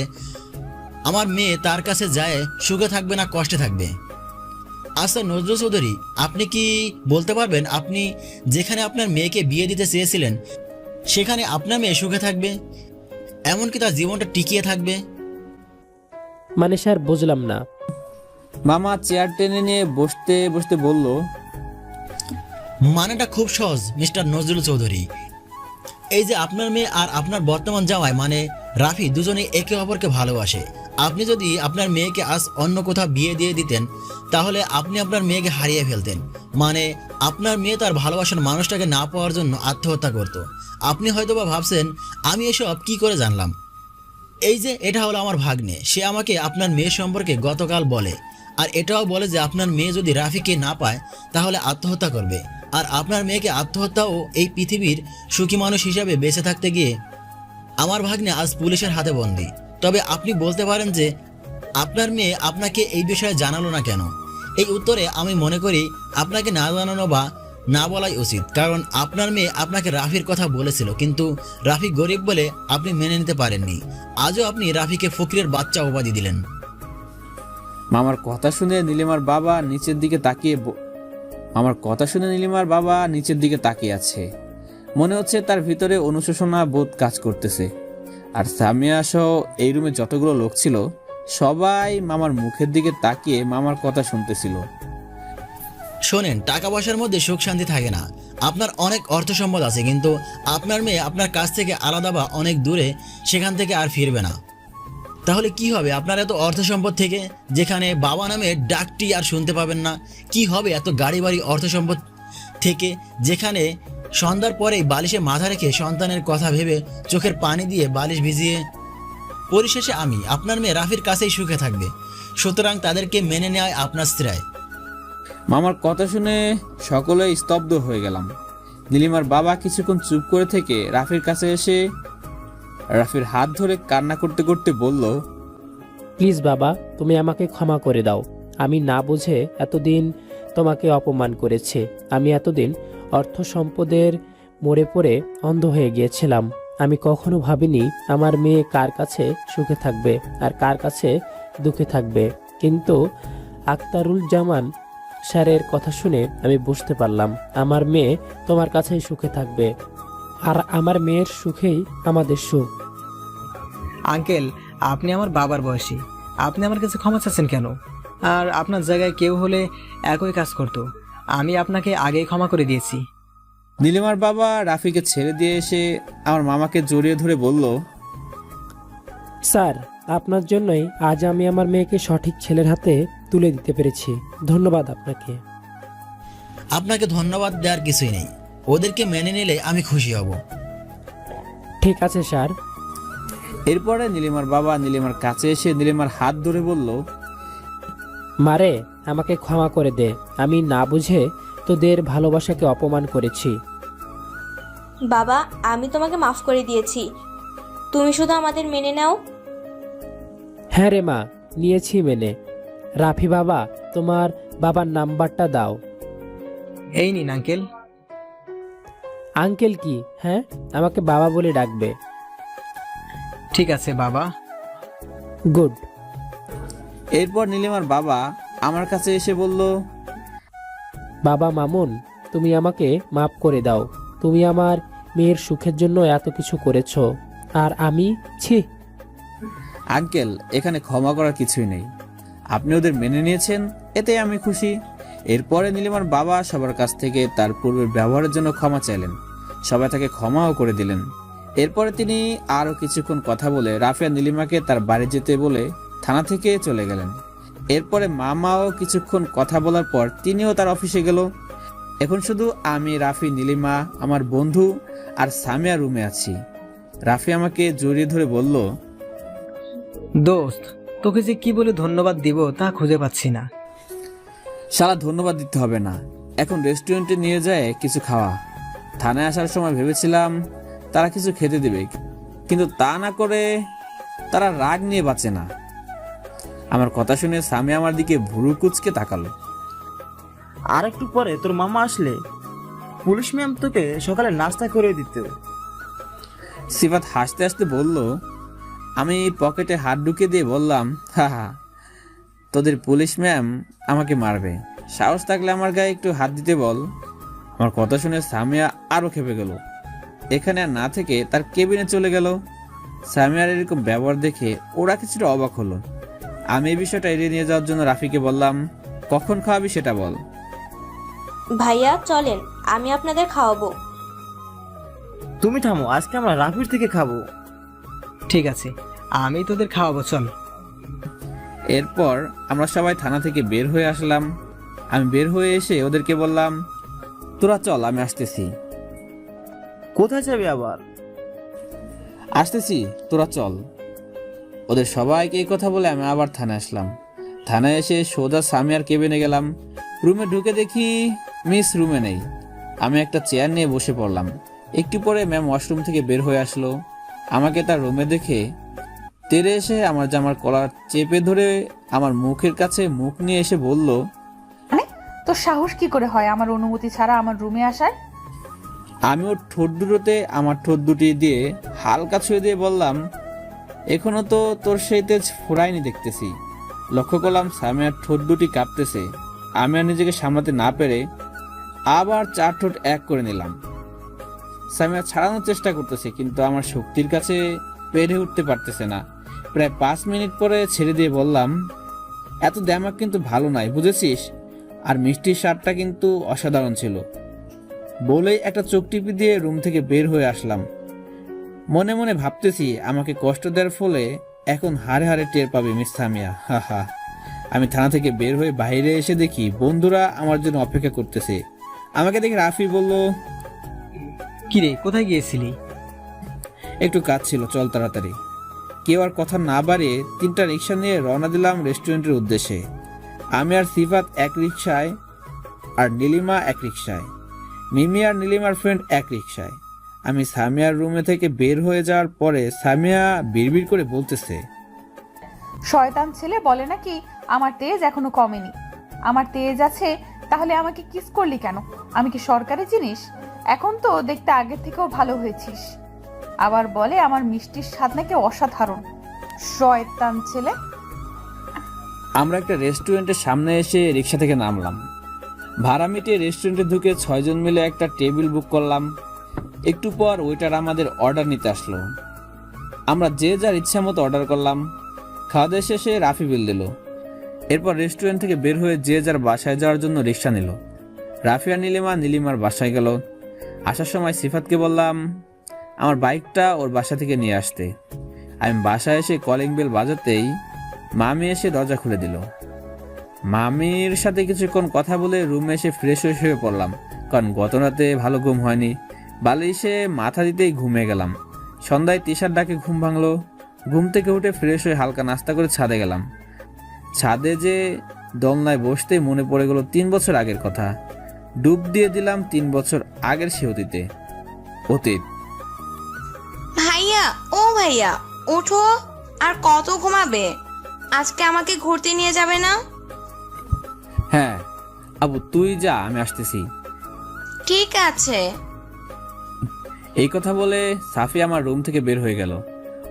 আমার মেয়ে তার কাছে যায় সুখে থাকবে না কষ্টে থাকবে। আচ্ছা নজরুল চৌধুরী, আপনি কি বলতে পারবেন আপনি যেখানে আপনার মেয়েকে বিয়ে দিতে চেয়েছিলেন সেখানে আপনার মেয়ে সুখে থাকবে, এমনকি তার জীবনটা টিকিয়ে থাকবে? মানে স্যার বুঝলাম না। মামা চেয়ার টেনে নিয়ে বসতে বসতে বলল, মানেটা খুব সহজ মিস্টার নজরুল চৌধুরী। এই যে আপনার মেয়ে আর আপনার বর্তমান জামাই মানে রাফি দুজনেই একে অপরকে ভালোবাসে। আপনি যদি আপনার মেয়েকে আজ অন্য কোথাও বিয়ে দিয়ে দিতেন তাহলে আপনি আপনার মেয়েকে হারিয়ে ফেলতেন। মানে আপনার মেয়ে তার ভালোবাসার মানুষটাকে না পাওয়ার জন্য আত্মহত্যা করত। আপনি হয়তোবা ভাবছেন আমি এসব কি করে জানলাম। এই যে এটা হলো আমার ভাগ্নে, সে আমাকে আপনার মেয়ে সম্পর্কে গতকাল বলে, আর এটাও বলে যে আপনার মেয়ে যদি রাফিকে না পায় তাহলে আত্মহত্যা করবে। আর আপনার মেয়েকে আত্মহত্যাও এই পৃথিবীর সুখী মানুষ হিসাবে বেঁচে থাকতে গিয়ে আমার ভাগ্নে আজ পুলিশের হাতে বন্দী। তবে আপনি বলতে পারেন যে আপনার মেয়ে আপনাকে এই বিষয়ে জানালো না কেন? এই উত্তরে আমি মনে করি আপনাকে না জানানো বা না বলাই উচিত, কারণ আপনার মেয়ে আপনাকে রাফির কথা বলেছিল, কিন্তু রাফি গরিব বলে আপনি মেনে নিতে পারেননি। আজও আপনি রাফিকে ফকিরের বাচ্চা উপাধি দিলেন। মামার কথা শুনে নীলিমার বাবা নিচের দিকে তাকিয়ে আছে। মনে হচ্ছে তার ভিতরে অনুশোচনা বোধ কাজ করতেছে। আর সামিয়া সহ এই রুমে যতগুলো লোক ছিল সবাই মামার মুখের দিকে তাকিয়ে মামার কথা শুনতেছিল। শোনেন, টাকা পয়সার মধ্যে সুখ শান্তি থাকে না। আপনার অনেক অর্থ সম্পদ আছে, কিন্তু আপনার মেয়ে আপনার কাছ থেকে আলাদা বা অনেক দূরে, সেখান থেকে আর ফিরবে না। তাহলে কি হবে আপনার এত অর্থ সম্পদ থেকে, যেখানে বাবা নামে ডাকটি আর শুনতে পাবেন না? কি হবে এত গাড়ি বাড়ি অর্থ সম্পদ থেকে, যেখানে সন্ধ্যার পরেই বালিশে মাথা রেখে সন্তানের কথা ভেবে চোখের পানি দিয়ে বালিশ ভিজিয়ে? পরিশেষে আমি আপনার মেয়ে রাফির কাছেই সুখে থাকবে, সুতরাং তাদেরকে মেনে নেওয়াই আপনার শ্রেয়। মামার কথা শুনে সকলেই স্তব্ধ হয়ে গেলাম। নীলিমার বাবা কিছুক্ষণ চুপ করে থেকে রাফির কাছে এসে রাফির হাত ধরে কান্না করতে করতে বলল, প্লিজ বাবা, তুমি আমাকে ক্ষমা করে দাও। আমি না বুঝে এতদিন তোমাকে অপমান করেছি। আমি এতদিন অর্থ সম্পদের মোড়ে পড়ে অন্ধ হয়ে গিয়েছিলাম। আমি কখনো ভাবিনি আমার মেয়ে কার কাছে সুখে থাকবে আর কার কাছে দুঃখে থাকবে। কিন্তু আক্তারুল জামান স্যারের কথা শুনে আমি বুঝতে পারলাম আমার মেয়ে তোমার কাছেই সুখে থাকবে, আর আমার মেয়ের সুখেই আমাদের সুখ। আঙ্কেল, আপনি আমার বাবার বয়সী, আপনি আমার কাছে ক্ষমা চাচ্ছেন কেন? আর আপনার জায়গায় কেউ হলে একই কাজ করতো। আমি আপনাকে আগেই ক্ষমা করে দিয়েছি। নীলিমার বাবা রাফিকে ছেড়ে দিয়ে এসে আমার মামাকে জড়িয়ে ধরে বলল, স্যার, আপনার জন্যই আজ আমি আমার মেয়েকে সঠিক ছেলের হাতে তুলে দিতে পেরেছি। ধন্যবাদ আপনাকে। আপনাকে ধন্যবাদ দেওয়ার কিছুই নেই, ওদেরকে মেনে নিলে আমি খুশি হব। ঠিক আছে স্যার। এরপরে নীলিমার বাবা নীলিমার কাছে এসে নীলিমার হাত ধরে বলল, মারে, আমাকে ক্ষমা করে দে। আমি না বুঝে তোদের ভালোবাসাকে অপমান করেছি। বাবা, আমি তোমাকে মাফ করে দিয়েছি, তুমি শুধু আমাদের মেনে নাও। হ্যাঁ রে মা, নিয়েছি মেনে। রাফি বাবা, তোমার বাবার নাম্বারটা দাও। এই নিন আঙ্কেল। আঙ্কেল কি? হ্যাঁ, আমাকে বাবা বলে ডাকবে। ঠিক আছে বাবা। গুড। এরপর নীলিমার বাবা আমার কাছে এসে বলল, বাবা মামুন, তুমি আমাকে মাফ করে দাও। তুমি আমার মেয়ের সুখের জন্য এত কিছু করেছো, আর আমি ছি। আঙ্কেল, এখানে ক্ষমা করার কিছুই নেই। আপনি ওদের মেনে নিয়েছেন, এতে আমি খুশি। এরপরে নীলিমার বাবা সবার কাছ থেকে তার পূর্বের ব্যবহারের জন্য ক্ষমা চাইলেন। সবাই তাকে ক্ষমাও করে দিলেন। এরপরে তিনি আরও কিছুক্ষণ কথা বলে রাফি আর নীলিমাকে তার বাড়ি যেতে বলে থানা থেকে চলে গেলেন। এরপরে মামাও কিছুক্ষণ কথা বলার পর তিনিও তার অফিসে গেল। এখন শুধু আমি, রাফি, নীলিমা, আমার বন্ধু আর সামিয়া রুমে আছি। রাফি আমাকে জড়িয়ে ধরে বলল, দোস্ত, তোকে যে কি বলে ধন্যবাদ দিব তা খুঁজে পাচ্ছি না। শালা ধন্যবাদ দিতে হবে না, এখন রেস্টুরেন্টে নিয়ে যায় কিছু খাওয়া। থানায় আসার সময় ভেবেছিলাম তারা কিছু খেতে দেবে, কিন্তু তা না করে তারা রাগ নিয়ে বাঁচে না। আমার কথা শুনে সামি আমার দিকে ভুরু কুচকে তাকালো। আর একটু পরে তোর মামা আসলে পুলিশ ম্যাম তোকে সকালে নাস্তা করে দিত। সিফাত হাসতে হাসতে বলল। আমি পকেটে হাত ঢুকিয়ে দিয়ে বললাম, হা হা, তোদের পুলিশ ম্যাম আমাকে মারবে, সাহস থাকলে আমার গায়ে একটু হাত দিতে বল। আমার কথা শুনে সামিয়া আরও খেপে গেল। এখানে আর না থেকে তার কেবিনে চলে গেল। সামিয়ার এরকম ব্যবহার দেখে ওরা কিছুটা অবাক হলো। আমি এই বিষয়টা এড়িয়ে নিয়ে যাওয়ার জন্য রাফিকে বললাম, কখন খাওয়াবি সেটা বল। ভাইয়া চলেন, আমি আপনাদের খাওয়াবো। তুমি থামো, আজকে আমরা রাফির থেকে খাবো। ঠিক আছে, আমি তোদের খাওয়াবো, চল। এরপর আমরা সবাই থানা থেকে বের হয়ে আসলাম। আমি বের হয়ে এসে ওদেরকে বললাম, তোরা চল, আমি আসতেছি। কোথায় যাবে আবার? আসতেছি, তোরা চল। ওদের সবাইকে এই কথা বলে আমি আবার থানায় আসলাম। থানায় এসে সোজা সামিয়ার কেবিনে গেলাম। রুমে ঢুকে দেখি মিস রুমে নেই। আমি একটা চেয়ার নিয়ে বসে পড়লাম। একটু পরে ম্যাম ওয়াশরুম থেকে বের হয়ে আসলো। আমাকে তার রুমে দেখে তেড়ে এসে আমার জামার কলার চেপে ধরে আমার মুখের কাছে মুখ নিয়ে এসে বলল, মানে তোর সাহস কি করে হয় আমার অনুমতি ছাড়া আমার রুমে আসার? আমি ওর ঠোঁট দুটোতে আমার ঠোঁট দুটি দিয়ে হালকা ছুঁয়ে দিয়ে বললাম, এখনো তো তোর সেই তেজ ফোড়ায়নি দেখতেছি। লক্ষ্য করলাম সামিয়ার ঠোঁট দুটি কাঁপতেছে। আমি আর নিজেকে সামলাতে না পেরে আবার 4 ঠোঁট এক করে নিলাম। সামিয়া ছাড়ানোর চেষ্টা করতেছে, কিন্তু আমার শক্তির কাছে পেরে উঠতে পারতেছে না। প্রায় 5 মিনিট পরে ছেড়ে দিয়ে বললাম, এত দেমাক কিন্তু ভালো নয়, বুঝেছিস? আর মিষ্টির স্বাদটা কিন্তু অসাধারণ ছিল। বলেই একটা চোখ টিপি দিয়ে রুম থেকে বের হয়ে আসলাম। মনে মনে ভাবতেছি, আমাকে কষ্ট দেওয়ার ফলে এখন হাড়ে হাড়ে টের পাবে মিস সামিয়া। হা হা। আমি থানা থেকে বের হয়ে বাইরে এসে দেখি বন্ধুরা আমার জন্য অপেক্ষা করতেছে। আমাকে দেখে রাফি বলল, কিরে, কোথায় গিয়েছিলি? একটু কাজ ছিল, চল তাড়াতাড়ি। কেউ আর কথা না বাড়িয়ে 3টা রিক্সা নিয়ে রওনা দিলাম রেস্টুরেন্টের উদ্দেশ্যে। আমি আর সিফাত এক রিক্সায়, আর নীলিমা এক রিক্সায়, মিমি আর নীলিমার ফ্রেন্ড এক রিক্সায়। আমি সামিয়ার রুমে থেকে বের হয়ে যাওয়ার পরে সামিয়া বিড়বিড় করে বলতেছে, শয়তান ছেলে বলে নাকি আমার তেজ এখনো কমেনি। আমার তেজ আছে, তাহলে আমাকে কিস করলি কেন? আমি কি সরকারি জিনিস? এখন তো দেখতে আগের থেকেও ভালো হয়েছিস। আবার বলে আমার মিষ্টির স্বাদ নাকি অসাধারণ। শয়তান ছেলে। আমরা একটা রেস্টুরেন্টের সামনে এসে রিক্সা থেকে নামলাম। ভাড়া মিটিয়ে রেস্টুরেন্টে ঢুকে 6 জন মিলে একটা টেবিল বুক করলাম। একটু পর ওয়েটার আমাদের অর্ডার নিতে আসলো। আমরা যে যার ইচ্ছা মতো অর্ডার করলাম। খাওয়া দাওয়া শেষে রাফি বিল দিল। এরপর রেস্টুরেন্ট থেকে বের হয়ে যে যার বাসায় যাওয়ার জন্য রিক্সা নিল। রাফি আর নীলিমার বাসায় গেল। আসার সময় সিফাতকে বললাম আমার বাইকটা ওর বাসা থেকে নিয়ে আসতে। আমি বাসায় এসে কলিং বেল বাজাতেই মামি এসে দরজা খুলে দিল। মামির সাথে কিছুক্ষণ কথা বলে রুমে এসে ফ্রেশ হয়ে শুয়ে পড়লাম, কারণ গত রাতে ভালো ঘুম হয়নি। বালিশে মাথা দিতেই ঘুমিয়ে গেলাম। সন্ধ্যায় তিশার ডাকে ঘুম ভাঙলো। ঘুম থেকে উঠে ফ্রেশ হয়ে হালকা নাস্তা করে ছাদে গেলাম। ছাদে যে দোলনায় বসতেই মনে পড়ে গেল 3 বছর আগের কথা। ডুব দিয়ে দিলাম 3 বছর আগের সে অতীত। ভাইয়া, ও ভাইয়া, ওঠো। আর কত ঘুমাবে? আজকে আমাকে ঘুরতে নিয়ে যাবে না? হ্যাঁ আবু, তুই যা, আমি আসতেছি। ঠিক আছে। এই কথা বলে সাফি আমার রুম থেকে বের হয়ে গেল।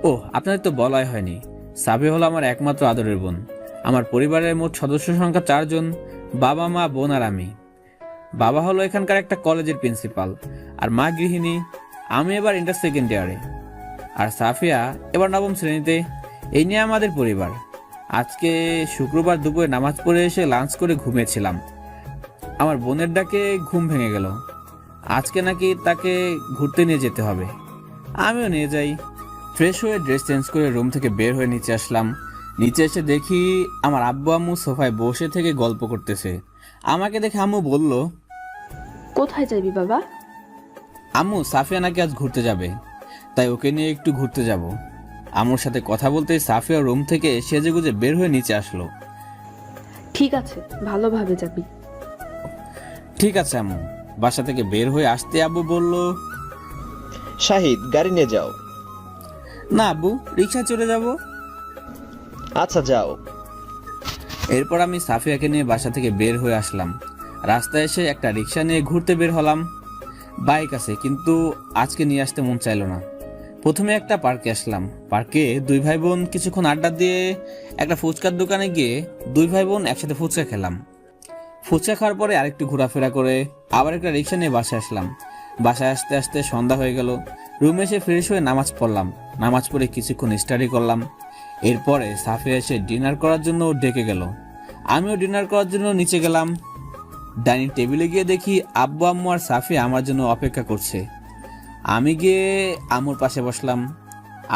ও, আপনাদের তো বলাই হয়নি, সাফি হলো আমার একমাত্র আদরের বোন। আমার পরিবারের মোট সদস্য সংখ্যা 4 জন, বাবা, মা, বোন আর আমি। বাবা হলো এখানকার একটা কলেজের প্রিন্সিপাল, আর মা গৃহিণী। আমি এবার ইন্টার সেকেন্ড ইয়ারে, আর সাফিয়া এবার 9ম শ্রেণীতে। এই নিয়ে আমাদের পরিবার। আজকে শুক্রবার দুপুরে নামাজ পড়ে এসে লাঞ্চ করে ঘুমিয়েছিলাম। আমার বোনের ডাকে ঘুম ভেঙে গেল। আজকে নাকি তাকে ঘুরতে নিয়ে যেতে হবে। আমিও নিয়ে যাই। ফ্রেশ হয়ে ড্রেস চেঞ্জ করে রুম থেকে বের হয়ে নিচে আসলাম। নিচে এসে দেখি আমার আব্বু আম্মু সোফায় বসে থেকে গল্প করতেছে। আমাকে দেখে আম্মু বলল, কোথায় যাবি বাবা? আম্মু, সাফিয়া নাকি আজ ঘুরতে যাবে, তাই ওকে নিয়ে একটু ঘুরতে যাব। আম্মুর সাথে কথা বলতে সাফিয়া রুম থেকে সেজেগুজে বের হয়ে নিচে আসলো। ঠিক আছে, ভালোভাবে যাবি। ঠিক আছে আম্মু। বাসা থেকে বের হয়ে আসতে আব্বু বলল, শাহিদ, গাড়ি নিয়ে যাও। না আব্বু, রিক্সায় চলে যাব। আচ্ছা, যাও। এরপর আমি সাফিয়াকে নিয়ে বাসা থেকে বের হয়ে আসলাম। রাস্তায় এসে একটা রিক্সা নিয়ে ঘুরতে বের হলাম। বাইক আছে, কিন্তু আজকে নিয়ে আসতে মন চাইলো না। প্রথমে একটা পার্কে আসলাম। পার্কে দুই ভাই বোন কিছুক্ষণ আড্ডা দিয়ে একটা ফুচকার দোকানে গিয়ে দুই ভাই বোন একসাথে ফুচকা খেলাম। ফুচকা খাওয়ার পরে আরেকটু ঘোরাফেরা করে আবার একটা রিক্সা নিয়ে বাসায় আসলাম। বাসায় আসতে আসতে সন্ধ্যা হয়ে গেল। রুমে এসে ফ্রেশ হয়ে নামাজ পড়লাম। নামাজ পড়ে কিছুক্ষণ স্টাডি করলাম। এরপরে সাফিয়া এসে ডিনার করার জন্য ডেকে গেল। আমিও ডিনার করার জন্য নিচে গেলাম। ডাইনিং টেবিলে গিয়ে দেখি আব্বু আম্মু আর সাফিয়া আমার জন্য অপেক্ষা করছে। আমি গিয়ে আম্মুর পাশে বসলাম।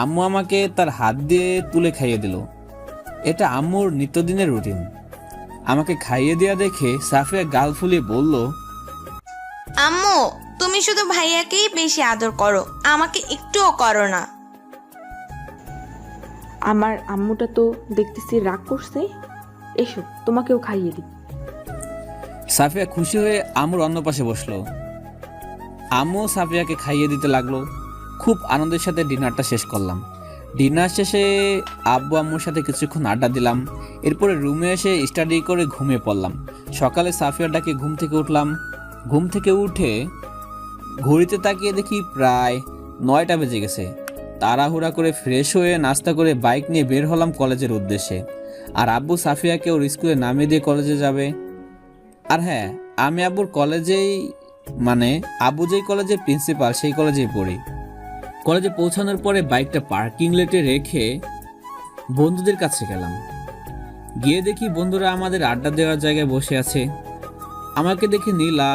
আম্মু আমাকে তার হাত দিয়ে তুলে খাইয়ে দিল। এটা আম্মুর নিত্যদিনের রুটিন। আমাকে খাইয়ে দেওয়া দেখে সাফিয়া গাল ফুলিয়ে বলল, আম্মু তুমি শুধু ভাইয়াকেই বেশি আদর করো, আমাকে একটুও করো না। আমার আম্মুটা তো দেখতেছি রাগ করছে, এসো তোমাকেও খাইয়ে দিই। সাফিয়া খুশি হয়ে আম্মুর অন্য পাশে বসলো। আম্মু সাফিয়াকে খাইয়ে দিতে লাগলো। খুব আনন্দের সাথে ডিনারটা শেষ করলাম। ডিনার শেষে আব্বু আম্মুর সাথে কিছুক্ষণ আড্ডা দিলাম। এরপরে রুমে এসে স্টাডি করে ঘুমিয়ে পড়লাম। সকালে সাফিয়ার ডাকে ঘুম থেকে উঠলাম। ঘুম থেকে উঠে ঘড়িতে তাকিয়ে দেখি প্রায় 9টা বেজে গেছে। তাড়াহুড়া করে ফ্রেশ হয়ে নাস্তা করে বাইক নিয়ে বের হলাম কলেজের উদ্দেশ্যে। আর আব্বু সাফিয়াকে ওর স্কুলে নামিয়ে দিয়ে কলেজে যাবে। আর হ্যাঁ, আমি আব্বুর কলেজেই, মানে আব্বু যেই কলেজের প্রিন্সিপাল সেই কলেজেই পড়ি। কলেজে পৌঁছানোর পরে বাইকটা পার্কিং লটে রেখে বন্ধুদের কাছে গেলাম। গিয়ে দেখি বন্ধুরা আমাদের আড্ডা দেওয়ার জায়গায় বসে আছে। আমাকে দেখে নীলা,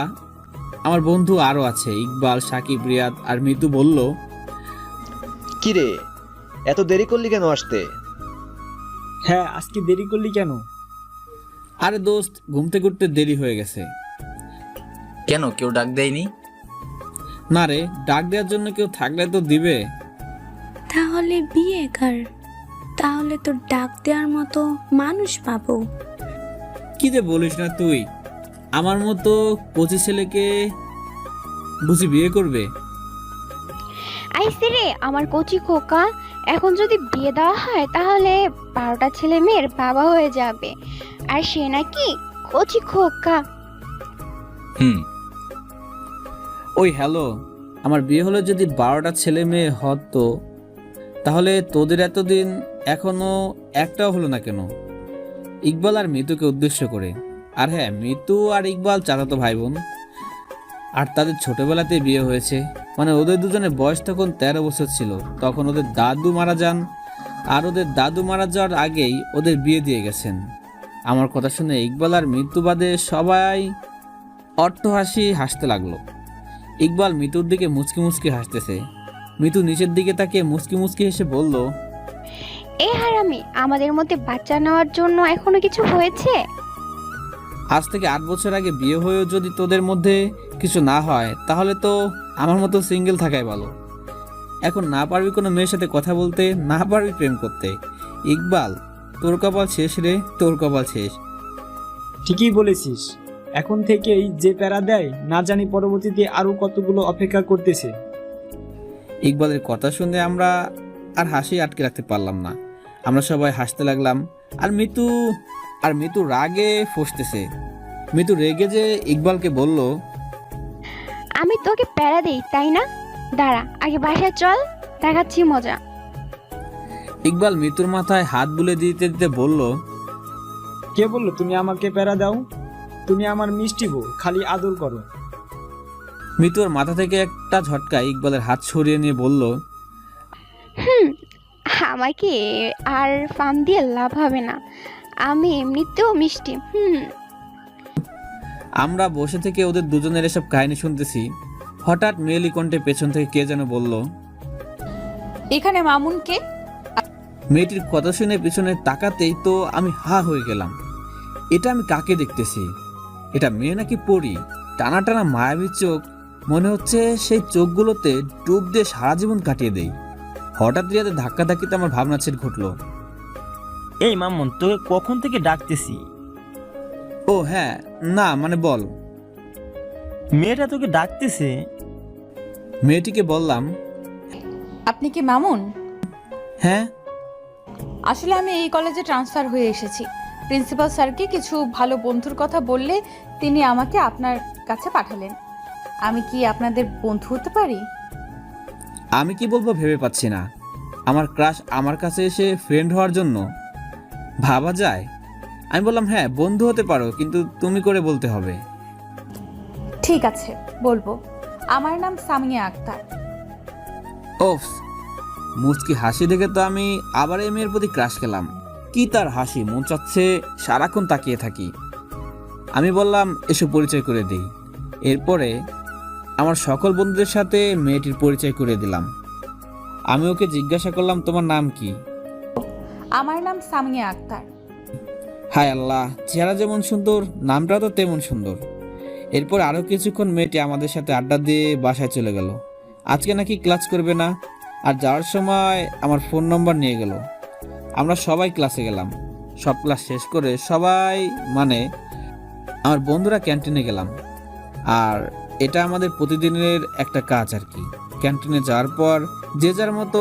আমার বন্ধু আরও আছে, ইকবাল, সাকিব, রিয়াদ আর মিতু বলল, কি রে, এত দেরি করলি কেন আসতে? হ্যাঁ, আজকে দেরি করলি কেন? আরে দোস্ত, ঘুমতে ঘুরতে দেরি হয়ে গেছে। কেন, কেউ ডাক দেয়নি? না রে, ডাক দেওয়ার জন্য কেউ থাকলে তো দিবে। তাহলে বিয়ে কর, তাহলে তো ডাক দেওয়ার মতো মানুষ পাবো। কি যে বলিস না তুই, আমার মতো কচি ছেলেকে বুঝি বিয়ে করবে? আইসে রে আমার কচি খোকা, এখন যদি বিয়ে দেওয়া হয় তাহলে 12টা ছেলে মেয়ের বাবা হয়ে যাবে, আর সে নাকি কচি খোকা। ওই হ্যালো, আমার বিয়ে হলে যদি 12টা ছেলে মেয়ে হতো, তাহলে তোদের এতদিন এখনো একটাও হলো না কেন? ইকবাল আর মিতুকে উদ্দেশ্য করে। আর হ্যাঁ, মিতু আর ইকবাল চাচাতো ভাই বোন, আর তাদের ছোটবেলাতেই বিয়ে হয়েছে। মানে ওদের দুজনের বয়স তখন 13 বছর ছিল। তখন ওদের দাদু মারা যান, আর ওদের দাদু মারা যাওয়ার আগেই ওদের বিয়ে দিয়ে গেছেন। আমার কথা শুনে ইকবাল আর মিতু বাদে সবাই অট্টহাসি হাসতে লাগলো। ইকবাল মিতুর দিকে মুচকি মুচকি হাসতেছে। মিতু নিচের দিকে তাকিয়ে মুচকি মুচকি হেসে বলল, এ হারামি, আমাদের মধ্যে বাচ্চা নেওয়ার জন্য এখনো কিছু হয়েছে? আজ থেকে 8 বছর আগে বিয়ে হয়েও যদি তোদের মধ্যে কিছু না হয়, তাহলে তো আমার মতো সিঙ্গেল থাকাই ভালো। এখন না পারবি কোনো মেয়ের সাথে কথা বলতে, না পারবি প্রেম করতে। ইকবাল, তোর কপাল শেষ রে, তোর কপাল শেষ। ঠিকই বলেছিস, এখন থেকেই যে প্যারা দেয় না জানি পরবর্তীতে আরো কতগুলো অপেক্ষা করতেছে। ইকবালের কথা শুনে আমরা আর হাসি আটকে রাখতে পারলাম না। আমরা সবাই হাসতে লাগলাম। আর মিতু রাগে ফসতেছে। মিতু রেগে যে ইকবালকে বলল, আমি তোকে প্যারা দেই তাই না? দাঁড়া, আগে বাসায় চল, দেখাচ্ছি মজা। ইকবাল মিতুর মাথায় হাত বুলে দিতে দিতে বলল, কে বললো তুমি আমাকে প্যারা দাও? তুমি আমার মিষ্টি বউ, খালি আদর করো। মিতুর মাথা থেকে একটা ঝটকায় ইকবালের হাত সরিয়ে নিয়ে বলল, আমাকে আর ফান দিয়ে লাভ হবে না, আমি এমনিতেও মিষ্টি। আমরা বসে থেকে ওদের দুজনের এসব কাহিনী শুনতেছি। হঠাৎ মেয়েলি কণ্ঠে পেছন থেকে কে যেন বলল, এখানে মামুন কে? মেয়েটির কথা শুনে পিছনে তাকাতেই তো আমি হা হয়ে গেলাম। এটা আমি কাকে দেখতেছি? এটা মেয়ে নাকি পরী? টানা টানা মায়াবী চোখ, মনে হচ্ছে সেই চোখগুলোতে ডুব দিয়ে সারা জীবন কাটিয়ে দেই। হঠাৎ রিয়াদের ধাক্কা ধাক্কিতে আমার ভাবনা ছেদ ঘটলো। এই মামুন, তোকে কখন থেকে ডাকতেছি। ও হ্যাঁ, না মানে বল। মেয়েটা তোকে ডাকতেছে। মেয়েটিকে বললাম, আপনি কি মামুন? হ্যাঁ। আসলে আমি এই কলেজে ট্রান্সফার হয়ে এসেছি। প্রিন্সিপাল স্যারকে কিছু ভালো বন্ধুর কথা বললে তিনি আমাকে আপনার কাছে পাঠালেন। আমি কি আপনাদের বন্ধু হতে পারি? আমি কি বলবো ভেবে পাচ্ছি না। আমার ক্রাশ আমার কাছে এসে ফ্রেন্ড হওয়ার জন্য ভাবা যায়? আমি বললাম হ্যাঁ বন্ধু হতে পারো, কিন্তু তুমি করে বলতে হবে। ঠিক আছে, বলবো। আমার নাম সামিয়া আক্তার। ওফ, মুচকি হাসি দেখে তো আমি আবার এই মেয়ের প্রতি ক্রাশ খেলাম। কি তার হাসি, মন চাচ্ছে সারাক্ষণ তাকিয়ে থাকি। আমি বললাম এসব পরিচয় করে দিই। এরপরে আমার সকল বন্ধুদের সাথে মেয়েটির পরিচয় করে দিলাম। আমি ওকে জিজ্ঞাসা করলাম তোমার নাম কি? আমার নাম সামিয়া আক্তার। হায় আল্লাহ, চেহারা যেমন সুন্দর নামটাও তো তেমন সুন্দর। এরপর আরও কিছুক্ষণ মেয়েটি আমাদের সাথে আড্ডা দিয়ে বাসায় চলে গেল। আজকে নাকি ক্লাস করবে না, আর যাওয়ার সময় আমার ফোন নম্বর নিয়ে গেল। আমরা সবাই ক্লাসে গেলাম। সব ক্লাস শেষ করে সবাই মানে আমার বন্ধুরা ক্যান্টিনে গেলাম। আর এটা আমাদের প্রতিদিনের একটা কাজ আর কি। ক্যান্টিনে যাওয়ার পর যে যার মতো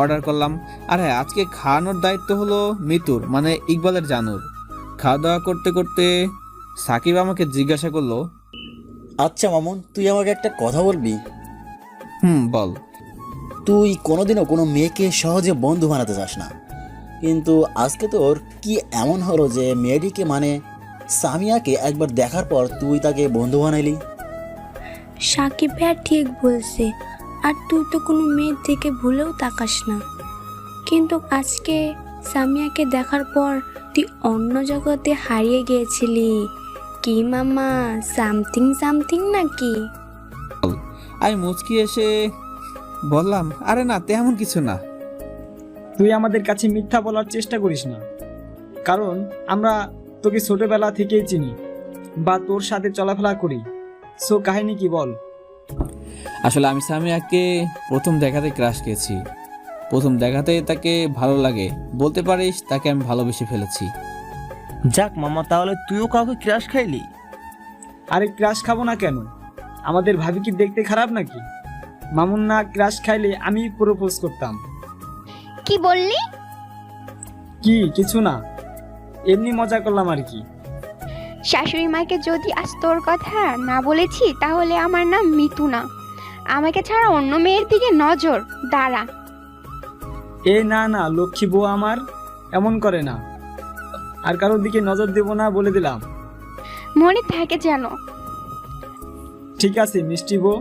অর্ডার করলাম। আর হ্যাঁ, আজকে খাওয়ানোর দায়িত্ব হলো মিতুর মানে ইকবালের জানুর। খাওয়া দাওয়া করতে করতে সাকিব আমাকে জিজ্ঞাসা করলো, আচ্ছা মামুন, তুই আমাকে একটা কথা বলবি? বল। তুই কোনোদিনও কোনো মেয়েকে সহজে বন্ধু বানাতে চাস না, কিন্তু আজকে তোর কি এমন হলো যে মেয়েটিকে মানে সামিয়াকে একবার দেখার পর তুই তাকে বন্ধু বানাইলি? সাকিব ভাইয়া ঠিক বলছে, আর তুই তো কোনো মেয়ের দিকে ভুলেও তাকাস না। কিন্তু আজকে সামিয়াকে দেখার পর তুই অন্য জগতে হারিয়ে গিয়েছিলি। কি মামা, সামথিং সামথিং নাকি? আমি মুচকি এসে বললাম, আরে না, তেমন কিছু না। তুই আমাদের কাছে মিথ্যা বলার চেষ্টা করিস না, কারণ আমরা তোকে ছোটবেলা থেকেই চিনি বা তোর সাথে চলাফেরা করি। সো কাহিনী কি বল? আসলে আমি সামিয়াকে প্রথম দেখাতে ক্রাশ খেয়েছি। প্রথম দেখাতে তাকে ভালো লাগে, বলতে পারিস তাকে আমি ভালোবেসে ফেলেছি। যাক মামা, তাহলে তুইও কাউকে ক্রাশ খাইলি? আরে ক্রাশ খাবো না কেন? আমাদের ভাবি কি দেখতে খারাপ নাকি? মামুন না ক্রাশ খাইলে আমি প্রপোজ করতাম। কি বললি? কি কিছু না, এমনি মজা করলাম আর কি। শাশুড়ি মাকে যদি আজ তোর কথা না বলেছি তাহলে আমার নাম মিতু না। আমাকে ছাড়া অন্য মেয়ের দিকে নজর দাঁড়া। এ না না, লক্ষ্মী বউ আমার এমন করে না। আর কারোর দিকে নজর দেব না বলে দিলাম। মনে থাকে যেন। ঠিক আছে মিষ্টি বউ।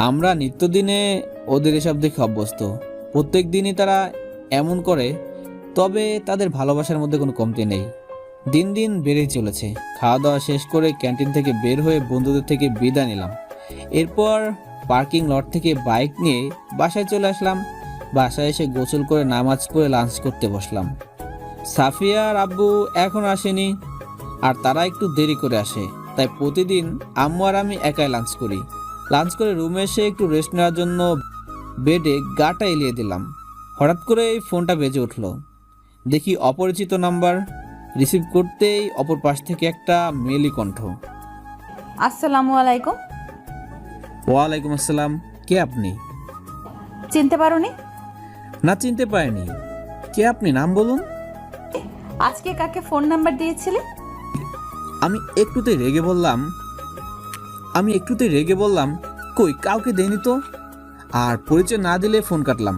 আমরা নিত্যদিনে ওদের এসব দেখে অভ্যস্ত। প্রত্যেক দিনই তারা এমন করে, তবে তাদের ভালোবাসার মধ্যে কোনো কমতি নেই। দিন দিন বেড়েই চলেছে। খাওয়া দাওয়া শেষ করে ক্যান্টিন থেকে বের হয়ে বন্ধুদের থেকে বিদায় নিলাম। এরপর পার্কিং লট থেকে বাইক নিয়ে বাসায় চলে আসলাম। বাসায় এসে গোসল করে নামাজ পড়ে লাঞ্চ করতে বসলাম। সাফিয়া আর আব্বু এখন আসেনি, আর তারা একটু দেরি করে আসে, তাই প্রতিদিন আম্মু আর আমি একাই লাঞ্চ করি। লাঞ্চ করে রুমে এসে একটু রেস্ট নেওয়ার জন্য বেডে গাটা এলিয়ে দিলাম। হঠাৎ করে এই ফোনটা বেজে উঠলো। দেখি অপরিচিত নাম্বার। রিসিভ করতেই অপর পাশ থেকে একটা মেয়েলি কণ্ঠ। আসসালামু আলাইকুম। ওয়ালাইকুম আসসালাম। কে আপনি? চিনতে পারোনি? না, চিনতে পারিনি। কে আপনি, নাম বলুন। আজকে কাকে ফোন নাম্বার দিয়েছিলে? আমি একটুতেই রেগে বললাম কই, কাউকে দেয়নি তো। আর পরিচয় না দিলে ফোন কাটলাম।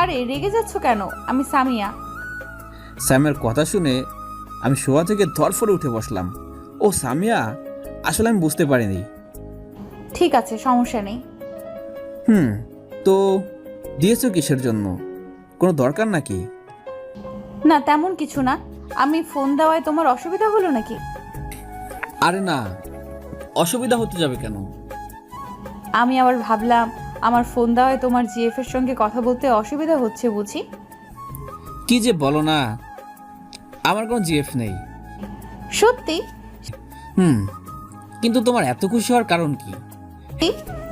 আরে রেগে যাচ্ছ কেন? আমি সামিয়া। স্যামের কথা শুনে আমি শোয়া থেকে ধরফরে উঠে বসলাম। ও সামিয়া, আসলে আমি বুঝতে পারিনি। ঠিক আছে, সমস্যা নেই। তো দিয়েছো কিসের জন্য? কোনো দরকার নাকি? না, তেমন কিছু না। আমি ফোন দেওয়ায় তোমার অসুবিধা হলো নাকি? আরে না, অসুবিধা হতে যাবে কেন? আমি আবার ভাবলাম আমার ফোন দেওয়ায় তোমার জিএফ এর সঙ্গে কথা বলতে অসুবিধা হচ্ছে বুঝি। কি যে বলো না, আমার কোনো জিএফ নেই। সত্যি? কিন্তু তোমার এত খুশি হওয়ার কারণ কি?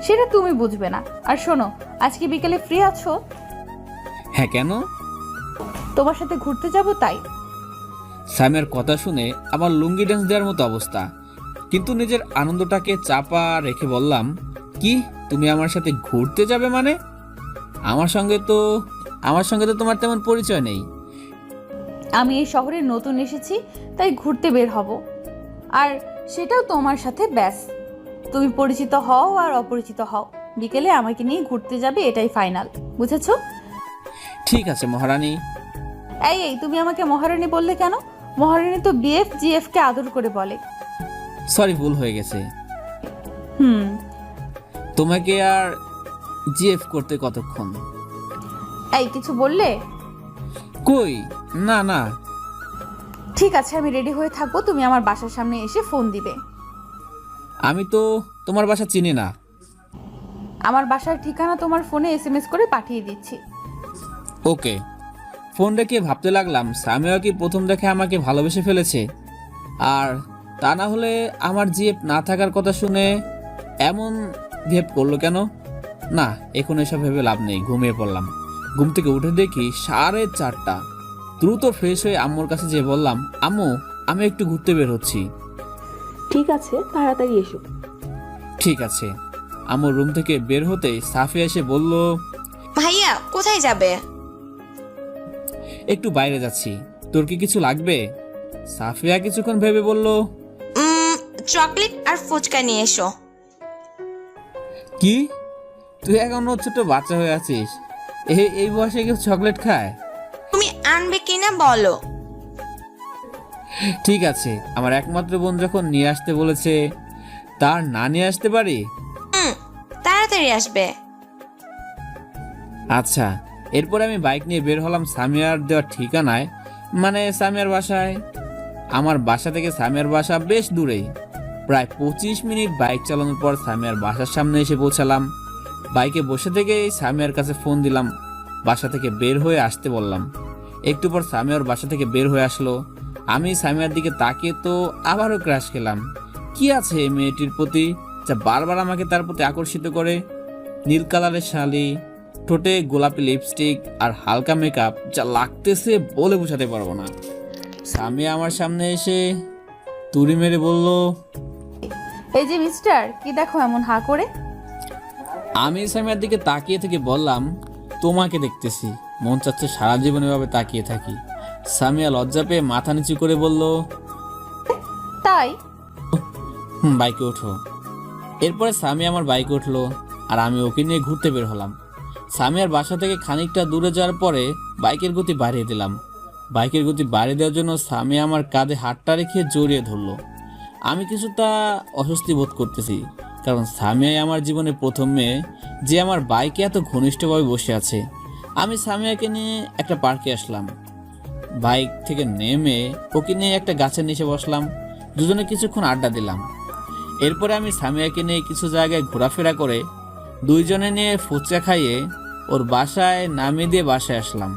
সেটা তুমি বুঝবে না। আর শোনো, আজকে বিকেলে ফ্রি আছো? হ্যাঁ, কেন? তোমার সাথে ঘুরতে যাব তাই। স্যামের কথা শুনে আমার লুঙ্গি ডান্স দেওয়ার মতো অবস্থা, কিন্তু নিজের আনন্দটাকে চাপা রেখে বললাম, কি তুমি আমার সাথে ঘুরতে যাবে মানে? আমার সঙ্গে তো তোমার তেমন পরিচয় নেই। আমি এই শহরে নতুন এসেছি, তাই ঘুরতে বের হব। আর সেটাও তোমার সাথে ব্যাস। তুমি পরিচিত হও আর অপরিচিত হও, বিকেলে আমাকে নিয়ে ঘুরতে যাবে, এটাই ফাইনাল, বুঝেছো? ঠিক আছে মহারানী। এই তুমি আমাকে মহারানী বললে কেন? মহারানী তো বিএফ জিএফ কে আদর করে বলে। সরি, ভুল হয়ে গেছে। তোমাকে আর জিএফ করতে কতক্ষণ? এই কিছু বললে? কই না না। ঠিক আছে, আমি রেডি হয়ে থাকবো, তুমি আমার বাসার সামনে এসে ফোন দিবে। আমি তো তোমার বাসা চিনি না। আমার বাসার ঠিকানা তোমার ফোনে এসএমএস করে পাঠিয়ে দিচ্ছি। ওকে। ফোন রেখে ভাবতে লাগলাম সামিয়া কি প্রথম দেখে আমাকে ভালোবেসে ফেলেছে, আর তা না হলে আমার জিএফ না থাকার কথা শুনে এমন বিহেভ করলো কেন? না, এখন এসব ভেবে লাভ নেই। ঘুমিয়ে পড়লাম। ঘুম থেকে উঠে দেখি 4:30। দ্রুত ফ্রেশ হয়ে আম্মুর কাছে যেয়ে বললাম, আম্মু আমি একটু ঘুরতে বের হচ্ছি। ঠিক আছে, তাড়াতাড়ি এসো। ঠিক আছে। আম্মুর রুম থেকে বের হতেই সাফিয়া এসে বলল, ভাইয়া কোথায় যাবে? একটু বাইরে যাচ্ছি, তোর কি কিছু লাগবে? সাফিয়া কিছুক্ষণ ভেবে বলল, চকলেট আর ফুচকা নিয়ে এসো। কি, তুই এখনো ছোট বাচ্চা হয়ে আছিস? এই বয়সে কেউ চকলেট খায়? তুমি আনবে কিনা বলো। ঠিক আছে, আমার একমাত্র বোন যখন নিয়ে আসতে বলেছে, তার না নিয়ে আসতে পারি? তাড়াতাড়ি আসবে। আচ্ছা। এরপর আমি বাইক নিয়ে বের হলাম সামিয়ার দেওয়া ঠিকানায়, মানে সামিয়ার বাসায়। আমার বাসা থেকে সামিয়ার বাসা বেশ দূরেই। প্রায় 25 মিনিট বাইক চালানোর পর সামিয়ার বাসার সামনে এসে পৌঁছালাম। বাইকে বসে থেকেই সামিয়ার কাছে ফোন দিলাম, বাসা থেকে বের হয়ে আসতে বললাম। একটু পর সামিয়ার বাসা থেকে বের হয়ে আসলো। আমি সামিয়ার দিকে তাকিয়ে তো আবারও ক্রাশ খেলাম। কি আছে এই মেয়েটির প্রতি যা বারবার আমাকে তার প্রতি আকর্ষিত করে? নীল কালারের শাড়ি, ঠোঁটে গোলাপি লিপস্টিক আর হালকা মেকআপ, যা লাগতেছে বলে বোঝাতে পারবো না। সামিয়া আমার সামনে এসে তুড়ি মেরে বলল, এই যে মিস্টার, কি দেখো এমন হা করে? আমি সামিয়ার দিকে তাকিয়ে থেকে বললাম, তোমাকে দেখতেছি, মন চাচ্ছে সারা জীবন এভাবে তাকিয়ে থাকি। সামিয়া লজ্জা পেয়ে মাথা নিচু করে বলল, তাই? বাইকে ওঠো। এরপরে সামিয়া আমার বাইকে উঠলো আর আমি ওকে নিয়ে ঘুরতে বের হলাম। সামিয়ার বাসা থেকে খানিকটা দূরে যাওয়ার পরে বাইকের গতি বাড়িয়ে দিলাম। বাইকের গতি বাড়িয়ে দেওয়ার জন্য সামিয়া আমার কাঁধে হাতটা রেখে জড়িয়ে ধরলো। আমি কিছুটা অস্বস্তি বোধ করতেছি, কারণ সামিয়াই আমার জীবনে প্রথম মেয়ে যে আমার বাইকে এত ঘনিষ্ঠভাবে বসে আছে। আমি সামিয়াকে নিয়ে একটা পার্কে আসলাম। বাইক থেকে নেমে ওকে নিয়ে একটা গাছের নিচে বসলাম। দুজনে কিছুক্ষণ আড্ডা দিলাম। এরপরে আমি সামিয়াকে নিয়ে কিছু জায়গায় ঘোরাফেরা করে দুইজনে নিয়ে ফুচকা খাইয়ে ওর বাসায় নামিয়ে দিয়ে বাসায় আসলাম।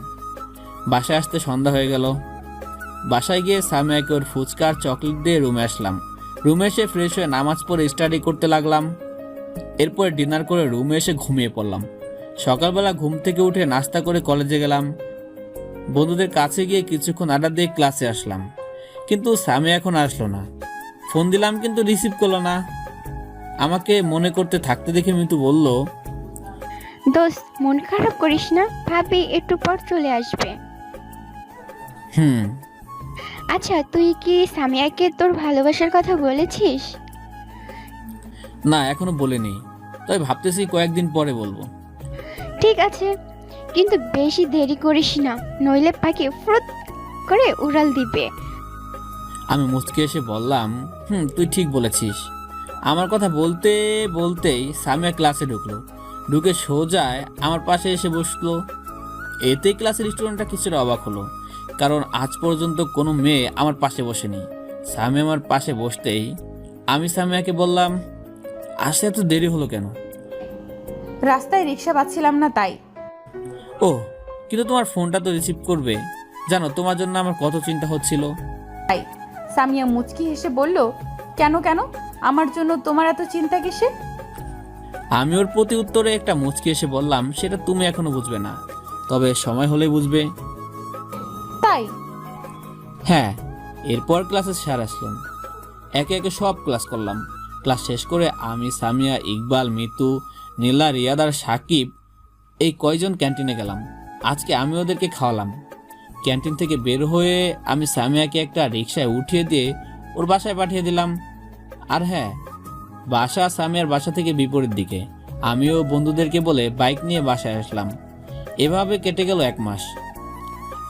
বাসায় আসতে সন্ধ্যা হয়ে গেল। বাসায় গিয়ে সামিয়াকে ওর ফুচকা আর চকলেট দিয়ে রুমে আসলাম। রুমে এসে ফ্রেশ হয়ে নামাজ পড়ে স্টাডি করতে লাগলাম। এরপরে ডিনার করে রুমে এসে ঘুমিয়ে পড়লাম। সকালবেলা ঘুম থেকে উঠে নাস্তা করে কলেজে গেলাম। বন্ধুদের কাছে গিয়ে কিছুক্ষণ আড্ডা দিয়ে ক্লাসে আসলাম, কিন্তু সামিয়া এখন আসলো না। ফোন দিলাম কিন্তু রিসিভ করলো না। আমাকে মনে করতে থাকতে দেখে মিতু বলল, দোস্ত মন খারাপ করিস না, ভাবি একটু পর চলে আসবে। আচ্ছা, তুই কি সামিয়াকে তোর ভালোবাসার কথা বলেছিস? না, এখনো বলিনি, তবে ভাবতেছি কয়েকদিন পরে বলবো। ঠিক আছে, কিন্তু বেশি দেরি করিস না, নইলে পাখি ফুরুত করে উড়াল দিবে। আমি মুচকে এসে বললাম, তুই ঠিক বলেছিস। আমার কথা বলতে বলতেই সামিয়া ক্লাসে ঢুকলো। ঢুকে সোজায় আমার পাশে এসে বসলো। এতে ক্লাসের স্টুডেন্টটা কিছুটা অবাক হলো, কারণ আজ পর্যন্ত কোনো মেয়ে আমার পাশে বসেনি। সামিয়া আমার পাশে বসতেই আমি সামিয়াকে বললাম, আসতে এত দেরি হলো কেন? রাস্তায় রিক্সা পাচ্ছিলাম না তাই। ও, কিন্তু তোমার ফোনটা তো রিসিভ করবে। জানো তোমার জন্য আমার কত চিন্তা হচ্ছিল। তাই? সামিয়া মুচকি হেসে বলল, কেন কেন, আমার জন্য তোমার এত চিন্তা কিসে? আমি ওর প্রতি উত্তরে একটা মুচকি এসে বললাম, সেটা তুমি এখনো বুঝবে না, তবে সময় হলে বুঝবে। তাই? হ্যাঁ। এরপর ক্লাসে স্যার আসলেন। একে একে সব ক্লাস করলাম। ক্লাস শেষ করে আমি, সামিয়া, ইকবাল, মিতু, নীলা, রিয়াদ আর সাকিব এই কয়জন ক্যান্টিনে গেলাম। আজকে আমি ওদেরকে খাওয়ালাম। ক্যান্টিন থেকে বের হয়ে আমি সামিয়াকে একটা রিক্সায় উঠিয়ে দিয়ে ওর বাসায় পাঠিয়ে দিলাম। আর হ্যাঁ, বাসা সামিয়ার বাসা থেকে বিপরীত দিকে। আমিও বন্ধুদেরকে বলে বাইক নিয়ে বাসায় আসলাম। এভাবে কেটে গেল 1 মাস।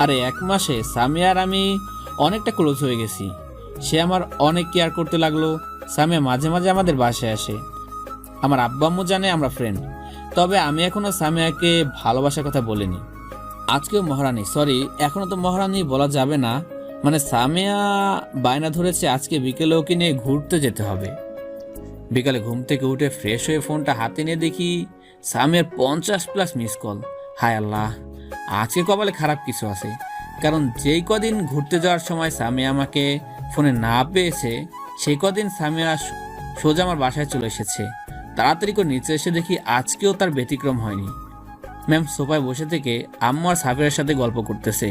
আরে 1 মাসে সামিয়া আর আমি অনেকটা ক্লোজ হয়ে গেছি। সে আমার অনেক কেয়ার করতে লাগলো। সামিয়া মাঝে মাঝে আমাদের বাসায় আসে। আমার আব্বা আম্মু জানে আমরা ফ্রেন্ড, তবে আমি এখনো সামিয়াকে ভালোবাসার কথা বলিনি। আজকেও মহারানী, সরি এখনো তো মহারানী বলা যাবে না, মানে সামিয়া বায়না ধরেছে আজকে বিকেলে ওকে নিয়ে ঘুরতে যেতে হবে। বিকালে ঘুম থেকে উঠে ফ্রেশ হয়ে ফোনটা হাতে নিয়ে দেখি সামিয়ার 50+ মিস কল। হায় আল্লাহ, আজকে কপালে খারাপ কিছু আছে। কারণ যেই কদিন ঘুরতে যাওয়ার সময় সামিয়া আমাকে ফোনে না পেয়েছে, সেই কদিন সামিয়া সোজা আমার বাসায় চলে এসেছে। তাড়াতাড়ি করে নিচে এসে দেখি আজকেও তার ব্যতিক্রম হয়নি। ম্যাম সোফায় বসে থেকে আম্মু আর সাফিরের সাথে গল্প করতেছে।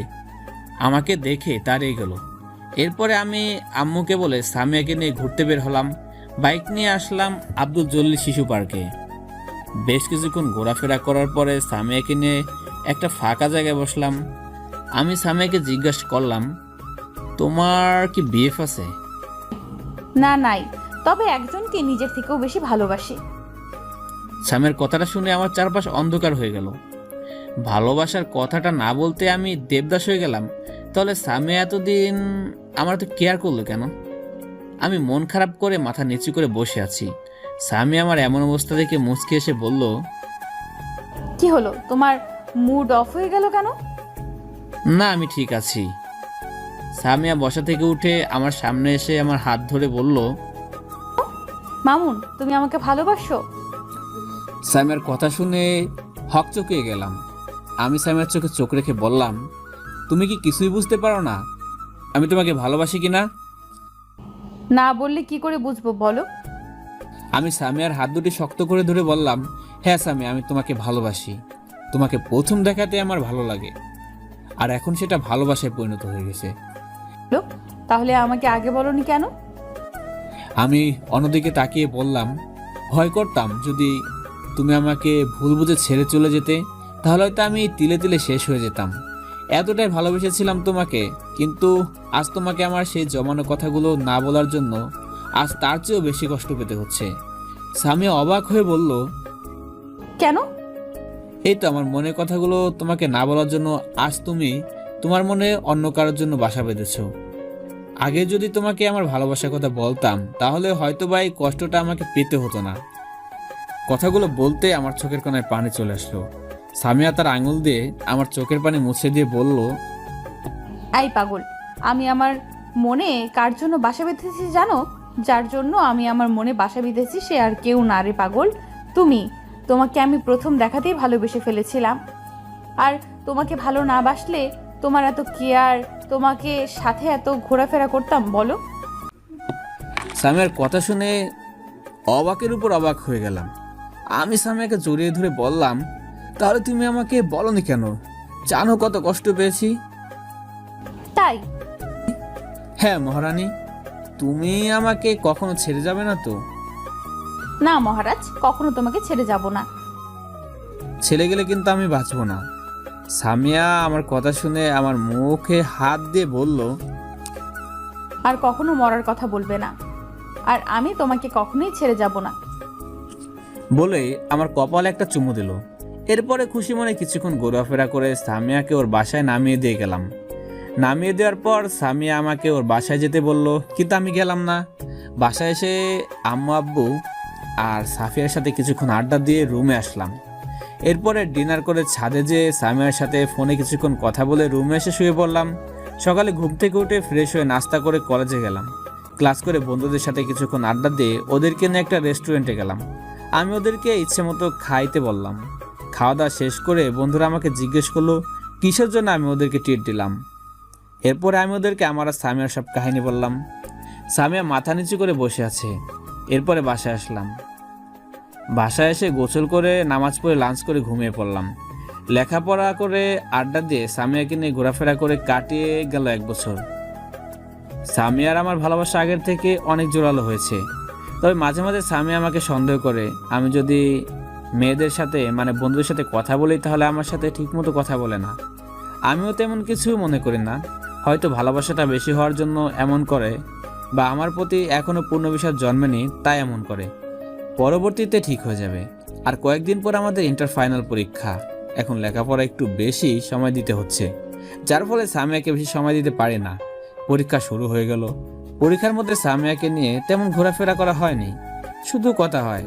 আমাকে দেখে তাড়িয়ে গেল। এরপরে আমি আম্মুকে বলে সামিয়াকে নিয়ে ঘুরতে বের হলাম। বাইক নিয়ে আসলাম আব্দুল জলিল শিশু পার্কে। বেশ কিছুক্ষণ ঘোরাফেরা করার পরে সামিয়াকে নিয়ে একটা ফাঁকা জায়গায় বসলাম। আমি সামিয়াকে জিজ্ঞাসা করলাম, তোমার কি বিএফ আছে? না, নাই, তবে একজনকে নিজের থেকেও বেশি ভালোবাসি। সামিয়ার কথাটা শুনে আমার চারপাশ অন্ধকার হয়ে গেল। ভালোবাসার কথাটা না বলতে আমি দেবদাস হয়ে গেলাম। তাহলে সামিয়া এতদিন আমার তো কেয়ার করলো কেন? আমি মন খারাপ করে মাথা নিচু করে বসে আছি। সামিয়া আমার এমন অবস্থা দেখে মুচকে এসে বলল, কি হলো, তোমার মুড অফ হয়ে গেল কেন? না, আমি ঠিক আছি। সামিয়া বসা থেকে উঠে আমার সামনে এসে আমার হাত ধরে বলল, মামুন, তুমি আমাকে ভালোবাসো? সামিয়ার কথা শুনে হকচকিয়ে গেলাম। আমি সামিয়ার চোখে চোখ রেখে বললাম, তুমি কি কিছুই বুঝতে পারো না আমি তোমাকে ভালোবাসি কিনা? না বললে কি করে বুঝবো বলো? আমি সামিয়ার হাত দুটি শক্ত করে ধরে বললাম, হ্যাঁ সামিয়া, আমি তোমাকে ভালোবাসি। তোমাকে প্রথম দেখাতে আমার ভালো লাগে, আর এখন সেটা ভালোবাসায় পরিণত হয়ে গেছে। তাহলে আমাকে আগে বলনি কেন? আমি অন্যদিকে তাকিয়ে বললাম, ভয় করতাম যদি তুমি আমাকে ভুল বুঝে ছেড়ে চলে যেতে, তাহলে হয়তো আমি তিলে তিলে শেষ হয়ে যেতাম। এতটাই ভালোবেসেছিলাম তোমাকে, কিন্তু আজ তোমাকে আমার সেই জমানো কথাগুলো না বলার জন্য আজ তার চেয়েও বেশি কষ্ট পেতে হচ্ছে। সামিয়া অবাক হয়ে বলল, কেন? এই তো আমার মনের কথাগুলো তোমাকে না বলার জন্য আজ তুমি তোমার মনে অন্য কারোর জন্য বাসা বেঁধেছো। আগে যদি তোমাকে আমার ভালোবাসার কথা বলতাম, তাহলে হয়তো বা এই কষ্টটা আমাকে পেতে হতো না। কথাগুলো বলতে আমার চোখের কোণায় পানি চলে আসলো। সামিয়া তার আঙুল দিয়ে আমার চোখের পানি মুছে দিয়ে বলল, এই পাগল, আমি আমার মনে কার জন্য বাসা বেঁধেছি জানো? যার জন্য আমি আমার মনে বাসা বেঁধেছি সে আর কেউ না রে পাগল, তুমি। তোমাকে আমি প্রথম দেখাতেই ভালোবেসে ফেলেছিলাম। আর তোমাকে ভালো না বাসলে তোমার এত কেয়ার, তোমাকে সাথে এত ঘোরাফেরা করতাম বলো? সামিয়ার কথা শুনে অবাকের উপর অবাক হয়ে গেলাম। আমি সামিয়াকে জড়িয়ে ধরে বললাম, তাহলে তুমি আমাকে বলনি কেন? জানো কত কষ্ট পেয়েছি। তাই? হ্যাঁ মহারানী, তুমি আমাকে কখনো ছেড়ে যাবে না তো? না মহারাজ, কখনো তোমাকে ছেড়ে যাব না। ছেড়ে গেলে কিন্তু আমি বাঁচবো না। সামিয়া আমার কথা শুনে আমার মুখে হাত দিয়ে বলল, আর কখনো মরার কথা বলবে না, আর আমি তোমাকে কখনোই ছেড়ে যাব না। বলে আমার কপালে একটা চুমু দিল। এরপরে খুশি মনে কিছুক্ষণ ঘোরাফেরা করে সামিয়াকে ওর বাসায় নামিয়ে দিয়ে গেলাম। নামিয়ে দেওয়ার পর সামিয়া আমাকে ওর বাসায় যেতে বলল, কিন্তু আমি গেলাম না। বাসায় এসে আম্মু আব্বু আর সাফিয়ার সাথে কিছুক্ষণ আড্ডা দিয়ে রুমে আসলাম। এরপরে ডিনার করে ছাদে যেয়ে সামিয়ার সাথে ফোনে কিছুক্ষণ কথা বলে রুমে এসে শুয়ে পড়লাম। সকালে ঘুম থেকে উঠে ফ্রেশ হয়ে নাস্তা করে কলেজে গেলাম। ক্লাস করে বন্ধুদের সাথে কিছুক্ষণ আড্ডা দিয়ে ওদেরকে নিয়ে একটা রেস্টুরেন্টে গেলাম। আমি ওদেরকে ইচ্ছে মতো খাইতে বললাম। খাওয়া দাওয়া শেষ করে বন্ধুরা আমাকে জিজ্ঞেস করলো কিসের জন্য আমি ওদেরকে ট্রিট দিলাম। এরপরে আমি ওদেরকে আমার আর সামিয়ার সব কাহিনী বললাম। সামিয়া মাথা নিচু করে বসে আছে। এরপরে বাসায় আসলাম। বাসায় এসে গোসল করে নামাজ পড়ে লাঞ্চ করে ঘুমিয়ে পড়লাম। লেখাপড়া করে আড্ডা দিয়ে সামিয়াকে নিয়ে ঘোরাফেরা করে কাটিয়ে গেল 1 বছর। সামিয়ার আমার ভালোবাসা আগের থেকে অনেক জোরালো হয়েছে। তবে মাঝে মাঝে সামিয়া আমাকে সন্দেহ করে আমি যদি মেয়েদের সাথে মানে বন্ধুদের সাথে কথা বলি তাহলে আমার সাথে ঠিকমতো কথা বলে না। আমিও তেমন কিছু মনে করি না, হয়তো ভালোবাসাটা বেশি হওয়ার জন্য এমন করে। বা আমার প্রতি এখনো পূর্ণ বিশ্বাস জন্মেনি, তাই এমন করে। পরবর্তীতে ঠিক হয়ে যাবে। আর কয়েকদিন পর আমাদের ইন্টার ফাইনাল পরীক্ষা। এখন লেখাপড়া একটু বেশি সময় দিতে হচ্ছে, যার ফলে সামিয়াকে বেশি সময় দিতে পারি না। পরীক্ষা শুরু হয়ে গেল। পরীক্ষার মধ্যে সামিয়াকে নিয়ে তেমন ঘোরাফেরা করা হয়নি, শুধু কথা হয়।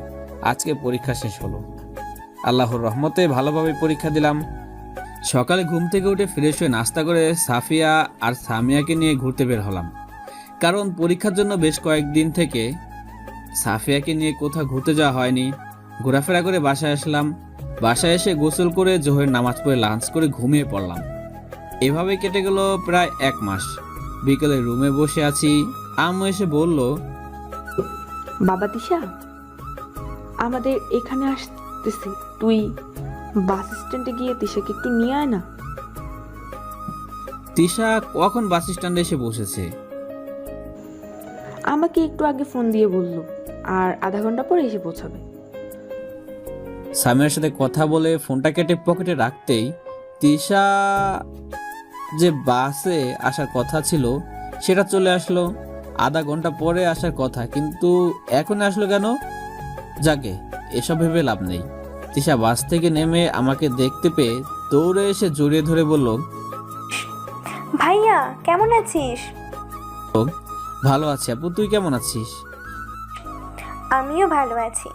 আজকে পরীক্ষা শেষ হলো, আল্লাহর রহমতে ভালোভাবে পরীক্ষা দিলাম। সকালে ঘুম থেকে উঠে ফ্রেশ হয়ে নাস্তা করে সাফিয়া আর সামিয়াকে নিয়ে ঘুরতে বের হলাম, কারণ পরীক্ষার জন্য বেশ কয়েকদিন থেকে সাফিয়াকে নিয়ে কোথাও ঘুরতে যাওয়া হয়নি। ঘোরাফেরা করে বাসায় আসলাম। বাসায় এসে গোসল করে জোহরের নামাজ পড়ে লাঞ্চ করে ঘুমিয়ে পড়লাম। এভাবে কেটে গেল প্রায় 1 মাস। বিকেলে রুমে বসে আছি, আম্মু এসে বলল, বাবা তিশা আমাদের এখানে আসতেছে, তুই বাস স্ট্যান্ডে গিয়ে তিশাকে একটু নিয়ে আয় না। তিশা কখন বাস স্ট্যান্ডে এসে বসেছে? আমাকে একটু আগে ফোন দিয়ে বললো, আর আধা ঘন্টা পরে এসে পৌঁছাবে। সামিয়ার সাথে কথা বলে ফোনটা কেটে পকেটে রাখতেই তিশা যে বাসে আসার কথা ছিল সেটা চলে আসলো। আধা ঘন্টা পরে আসার কথা, কিন্তু এখন আসলো কেন? যাকে এসব ভেবে লাভ নেই। তিশা বাস থেকে নেমে আমাকে দেখতে পেয়ে দৌড়ে এসে জড়িয়ে ধরে বলল, ভাইয়া কেমন আছিস? ভালো আছি আপু, তুই কেমন আছিস? আমিও ভালো আছি।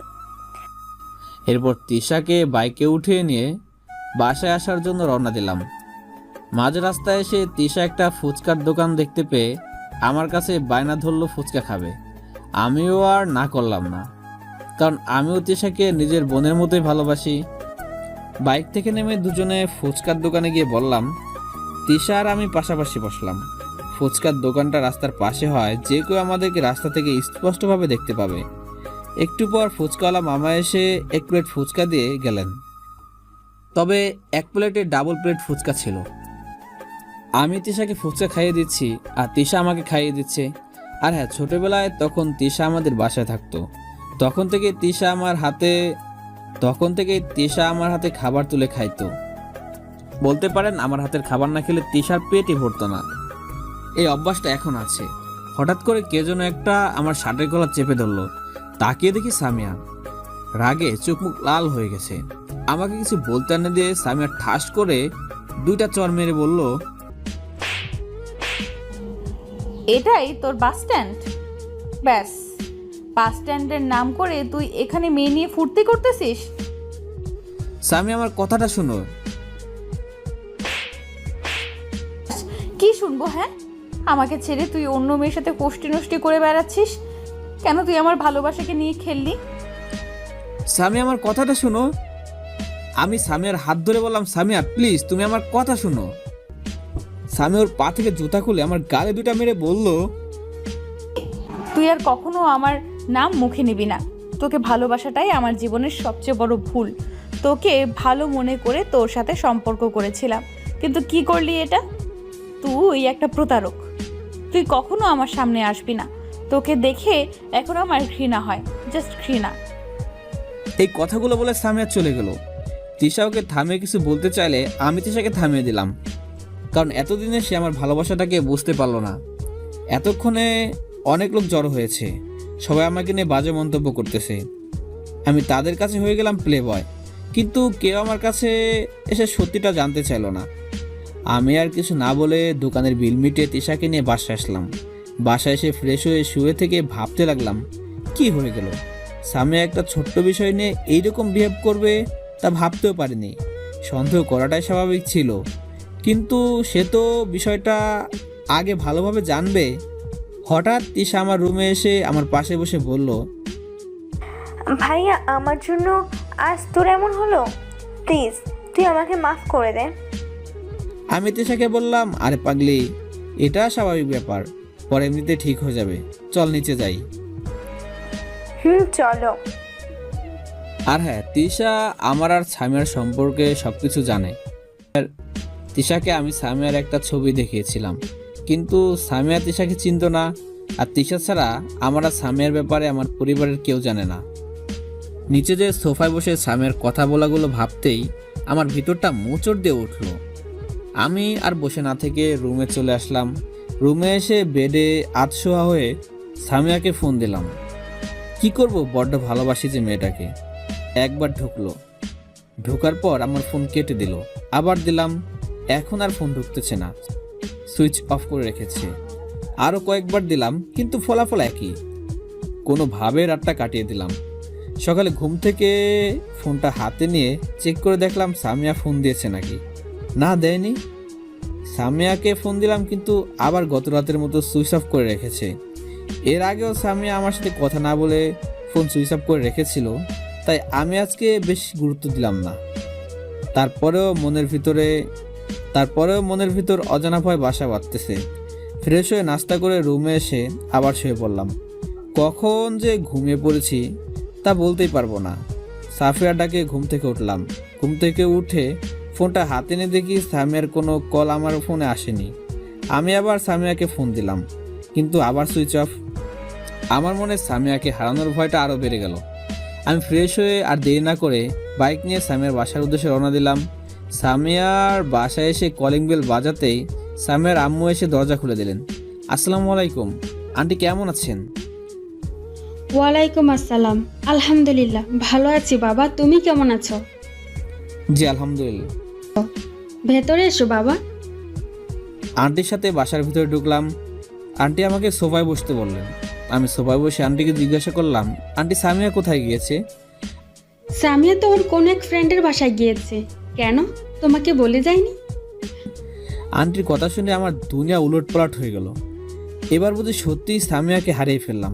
এরপর তিশাকে বাইকে উঠিয়ে নিয়ে বাসায় আসার জন্য রওনা দিলাম। মাঝ রাস্তায় এসে তিশা একটা ফুচকার দোকান দেখতে পেয়ে আমার কাছে বায়না ধরলো ফুচকা খাবে। আমিও আর না করলাম না, কারণ আমিও তিশাকে নিজের বোনের মতোই ভালোবাসি। বাইক থেকে নেমে দুজনে ফুচকার দোকানে গিয়ে বললাম, তিশা আর আমি পাশাপাশি বসলাম। ফুচকার দোকানটা রাস্তার পাশে হয়, যে কেউ আমাদেরকে রাস্তা থেকে স্পষ্টভাবে দেখতে পাবে। একটু পর ফুচকাওয়ালা মামা এসে 1 প্লেট ফুচকা দিয়ে গেলেন, তবে 1 প্লেটে ডাবল প্লেট ফুচকা ছিল। আমি তিশাকে ফুচকা খাইয়ে দিচ্ছি আর তিশা আমাকে খাইয়ে দিচ্ছে। আর হ্যাঁ, ছোটবেলায় তখন তিশা আমাদের বাসায় থাকতো। তখন থেকে তিশা আমার হাতে খাবার তুলে খাইতো। বলতে পারেন আমার হাতের খাবার না খেলে তিশার পেটই ভরতো না। এই অভ্যাসটা এখন আছে। হঠাৎ করে কে যেন একটা আমার শার্টের গলা চেপে ধরলো। তাকিয়ে দেখি সামিয়া। রাগে চোখ মুখ লাল হয়ে গেছে। আমাকে কিছু বলতে না দিয়ে সামিয়া ঠাস করে 2টা চড় মেরে বলল, এটাই তোর বাস স্ট্যান্ড? ব্যাস, বাস স্ট্যান্ডের নাম করে তুই এখানে মেয়ে নিয়ে ফুর্তি করতেছিস? সামিয়া আমার কথাটা শুনো। কি শুনবো? হ্যাঁ, আমাকে ছেড়ে তুই অন্য মেয়ের সাথে কোষ্টি নষ্টি করে বেড়াচ্ছিস কেন? তুই আমার ভালোবাসাকে নিয়ে খেললি? সামিয়া আমার কথাটা শুনো। আমি সামিয়ার হাত ধরে বললাম, সামিয়া প্লিজ তুমি আমার কথা শুনো। সামিয়া ওর পা থেকে জুতা খুলে আমার গালে 2টা মেরে বলল, তুই আর কখনো আমার নাম মুখে নিবি না। তোকে ভালোবাসাটাই আমার জীবনের সবচেয়ে বড় ভুল। তোকে ভালো মনে করে তোর সাথে সম্পর্ক করেছিলাম, কিন্তু কি করলি এটা? তুই একটা প্রতারক। তুই কখনো আমার সামনে আসবি না। তোকে দেখে এখন আমার ঘৃণা হয়, জাস্ট ঘৃণা। এই কথাগুলো বলে সামিয়া চলে গেল। তিশা ওকে থামিয়ে কিছু বলতে চাইলে আমি তিশাকে থামিয়ে দিলাম, কারণ এতদিনে সে আমার ভালোবাসাটাকে বুঝতে পারলো না। এতক্ষণে অনেক লোক জড়ো হয়েছে, সবাই আমাকে নিয়ে বাজে মন্তব্য করতেছে। আমি তাদের কাছে হয়ে গেলাম প্লে বয়, কিন্তু কেউ আমার কাছে এসে সত্যিটা জানতে চাইলো না। আমি আর কিছু না বলে দোকানের বিল মিটিয়ে তিশাকে নিয়ে বাসায় আসলাম। বাসায় এসে ফ্রেশ হয়ে শুয়ে থেকে ভাবতে লাগলাম, কি হয়ে গেল। সামিয়া একটা ছোট্ট বিষয় নিয়ে এইরকম বিহেভ করবে তা ভাবতেও পারিনি। সন্দেহ করাটাই স্বাভাবিক ছিল, কিন্তু সে তো বিষয়টা আগে ভালোভাবে জানবে। হঠাৎ তিশা আমার রুমে এসে আমার পাশে বসে বলল, ভাইয়া আমার জন্য আজ তোর এমন হলো, প্লিজ তুই আমাকে মাফ করে দে। আমি তিশাকে বললাম, আরে পাগলি, এটা স্বাভাবিক ব্যাপার, পরে এমনিতে ঠিক হয়ে যাবে, চল নিচে যাই। চলো। আর হ্যাঁ, তিশা আমার আর সামিয়ার সম্পর্কে সবকিছু জানে। তিশাকে আমি সামিয়ার একটা ছবি দেখিয়েছিলাম, কিন্তু সামিয়া তিশাকে চিনত না। আর তিশা ছাড়া আমার আর সামিয়ার ব্যাপারে আমার পরিবারের কেউ জানে না। নিচে যে সোফায় বসে সামিয়ার কথা বলাগুলো ভাবতেই আমার ভিতরটা মোচড় দিয়ে উঠলো। আমি আর বসে না থেকে রুমে চলে আসলাম। রুমে এসে বেডে আধশোয়া হয়ে সামিয়াকে ফোন দিলাম। কি করব, বড্ড ভালোবাসি যে মেয়েটাকে। একবার ঢুকলো, ঢোকার পর আমার ফোন কেটে দিল। আবার দিলাম, এখন আর ফোন ঢুকতেছে না, সুইচ অফ করে রেখেছে। আরও কয়েকবার দিলাম, কিন্তু ফলাফল একই। কোনোভাবে রাতটা কাটিয়ে দিলাম। সকালে ঘুম থেকে ফোনটা হাতে নিয়ে চেক করে দেখলাম সামিয়া ফোন দিয়েছে নাকি। না, দেয়নি। সামিয়াকে ফোন দিলাম, কিন্তু আবার গত রাতের মতো সুইচ অফ করে রেখেছে। এর আগেও সামিয়া আমার সাথে কথা না বলে ফোন সুইচ অফ করে রেখেছিল, তাই আমি আজকে বেশ গুরুত্ব দিলাম না। তারপরেও মনের ভিতর অজানা ভয় বাসা বাঁধতেছে। ফ্রেশ হয়ে নাস্তা করে রুমে এসে আবার শুয়ে পড়লাম। কখন যে ঘুমিয়ে পড়েছি তা বলতেই পারবো না। সাফিয়ার ডাকে ঘুম থেকে উঠলাম। ঘুম থেকে উঠে ফোনটা হাতে নিয়ে দেখি সামিয়ার কোনো কল আমার ফোনে আসেনি। আমি আবার সামিয়াকে ফোন দিলাম, কিন্তু আবার সুইচ অফ। আমার মনে সামিয়াকে হারানোর ভয়টা আরও বেড়ে গেল। আমি ফ্রেশ হয়ে আর দেরি না করে বাইক নিয়ে সামিয়ার বাসার উদ্দেশ্যে রওনা দিলাম। সামিয়ার বাসায় এসে কলিং বেল বাজাতেই সামিয়ার আম্মু এসে দরজা খুলে দিলেন। আসসালামু আলাইকুম আন্টি, কেমন আছেন? ওয়ালাইকুম আসসালাম। আলহামদুলিল্লাহ ভালো আছি বাবা, তুমি কেমন আছো? জি আলহামদুলিল্লাহ। ভেতরে এসো বাবা। আন্টির সাথে বাসার ভিতরে ঢুকলাম। আন্টি আমাকে সোফায় বসতে বললেন। আমি সোফায় বসে আন্টিকে জিজ্ঞাসা করলাম, আন্টি সামিয়া কোথায় গিয়েছে? সামিয়া তো ওর কোন এক ফ্রেন্ডের বাসায় গিয়েছে। কেন, তোমাকে বলে যায়নি? আন্টির কথা শুনে আমার দুনিয়া উলটপালট হয়ে গেল। এবার বুঝি সত্যিই সামিয়াকে হারিয়ে ফেললাম।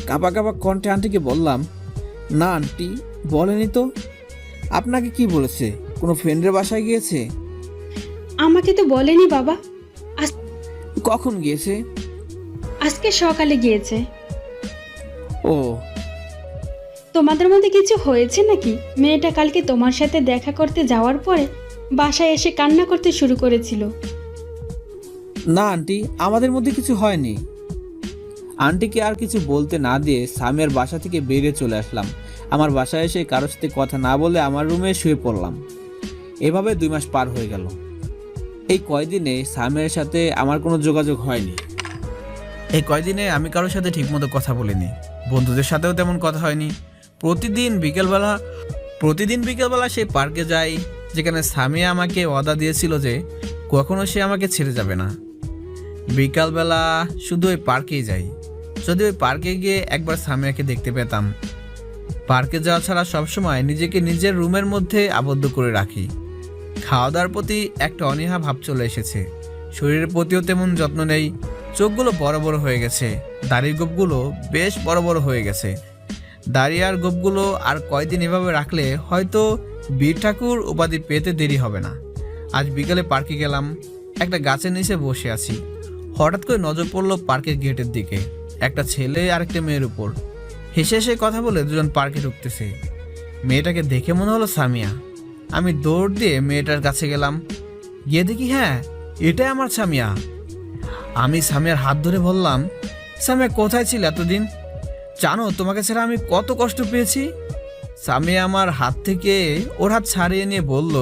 কাঁপা কাঁপা কণ্ঠে আন্টিকে বললাম, না আন্টি বলেনি তো। আপনাকে কি বলেছে, কোনো ফ্রেন্ডের বাসায় গিয়েছে? আমাকে তো বলেনি বাবা। কখন গিয়েছে? আজকে সকালে গিয়েছে। ও, তোমাদের মধ্যে কিছু হয়েছে নাকি? মেয়েটা কালকে তোমার সাথে দেখা করতে যাওয়ার পরে বাসায় এসে কান্না করতে শুরু করেছিল। না আন্টি, আমাদের মধ্যে কিছু হয়নি। আন্টিকে আর কিছু বলতে না দিয়ে সামিয়ার বাসা থেকে বেরিয়ে চলে আসলাম। আমার বাসায় এসে কারোর সাথে কথা না বলে আমার রুমে শুয়ে পড়লাম। এভাবে 2 মাস পার হয়ে গেল। এই কয়দিনে সামিয়ার সাথে আমার কোনো যোগাযোগ হয়নি। এই কয়দিনে আমি কারোর সাথে ঠিকমতো কথা বলিনি, বন্ধুদের সাথেও তেমন কথা হয়নি। প্রতিদিন বিকেলবেলা সেই পার্কে যাই, যেখানে সামিয়া আমাকে ওয়াদা দিয়েছিল যে কখনো সে আমাকে ছেড়ে যাবে না। বিকালবেলা শুধু ওই পার্কেই যাই। যদি ওই পার্কে গিয়ে একবার সামিয়াকে দেখতে পেতাম। পার্কে যাওয়া ছাড়া সবসময় নিজেকে নিজের রুমের মধ্যে আবদ্ধ করে রাখি। খাওয়া দাওয়ার প্রতি একটা অনীহা ভাব চলে এসেছে। শরীরের প্রতিও তেমন যত্ন নেই। চোখগুলো বড় বড় হয়ে গেছে, দাড়ির গোপগুলো বেশ বড় বড় হয়ে গেছে। দাড়ি আর গোপগুলো আর কয়দিন এভাবে রাখলে হয়তো বীর ঠাকুর উপাধি পেতে দেরি হবে না। আজ বিকালে পার্কে গেলাম, একটা গাছের নিচে বসে আছি। হঠাৎ করে নজর পড়লো পার্কের গেটের দিকে, একটা ছেলে আর একটা মেয়ের উপর। হেসে হেসে কথা বলে দুজন পার্কে ঢুকতেছে। মেয়েটাকে দেখে মনে হলো সামিয়া। আমি দৌড় দিয়ে মেয়েটার কাছে গেলাম। গিয়ে দেখি হ্যাঁ, এটাই আমার সামিয়া। আমি সামিয়ার হাত ধরে বললাম, সামিয়া কোথায় ছিল এতদিন? জানো তোমাকে ছাড়া আমি কত কষ্ট পেয়েছি? সামিয়া আমার হাত থেকে ওর হাত ছাড়িয়ে নিয়ে বলল,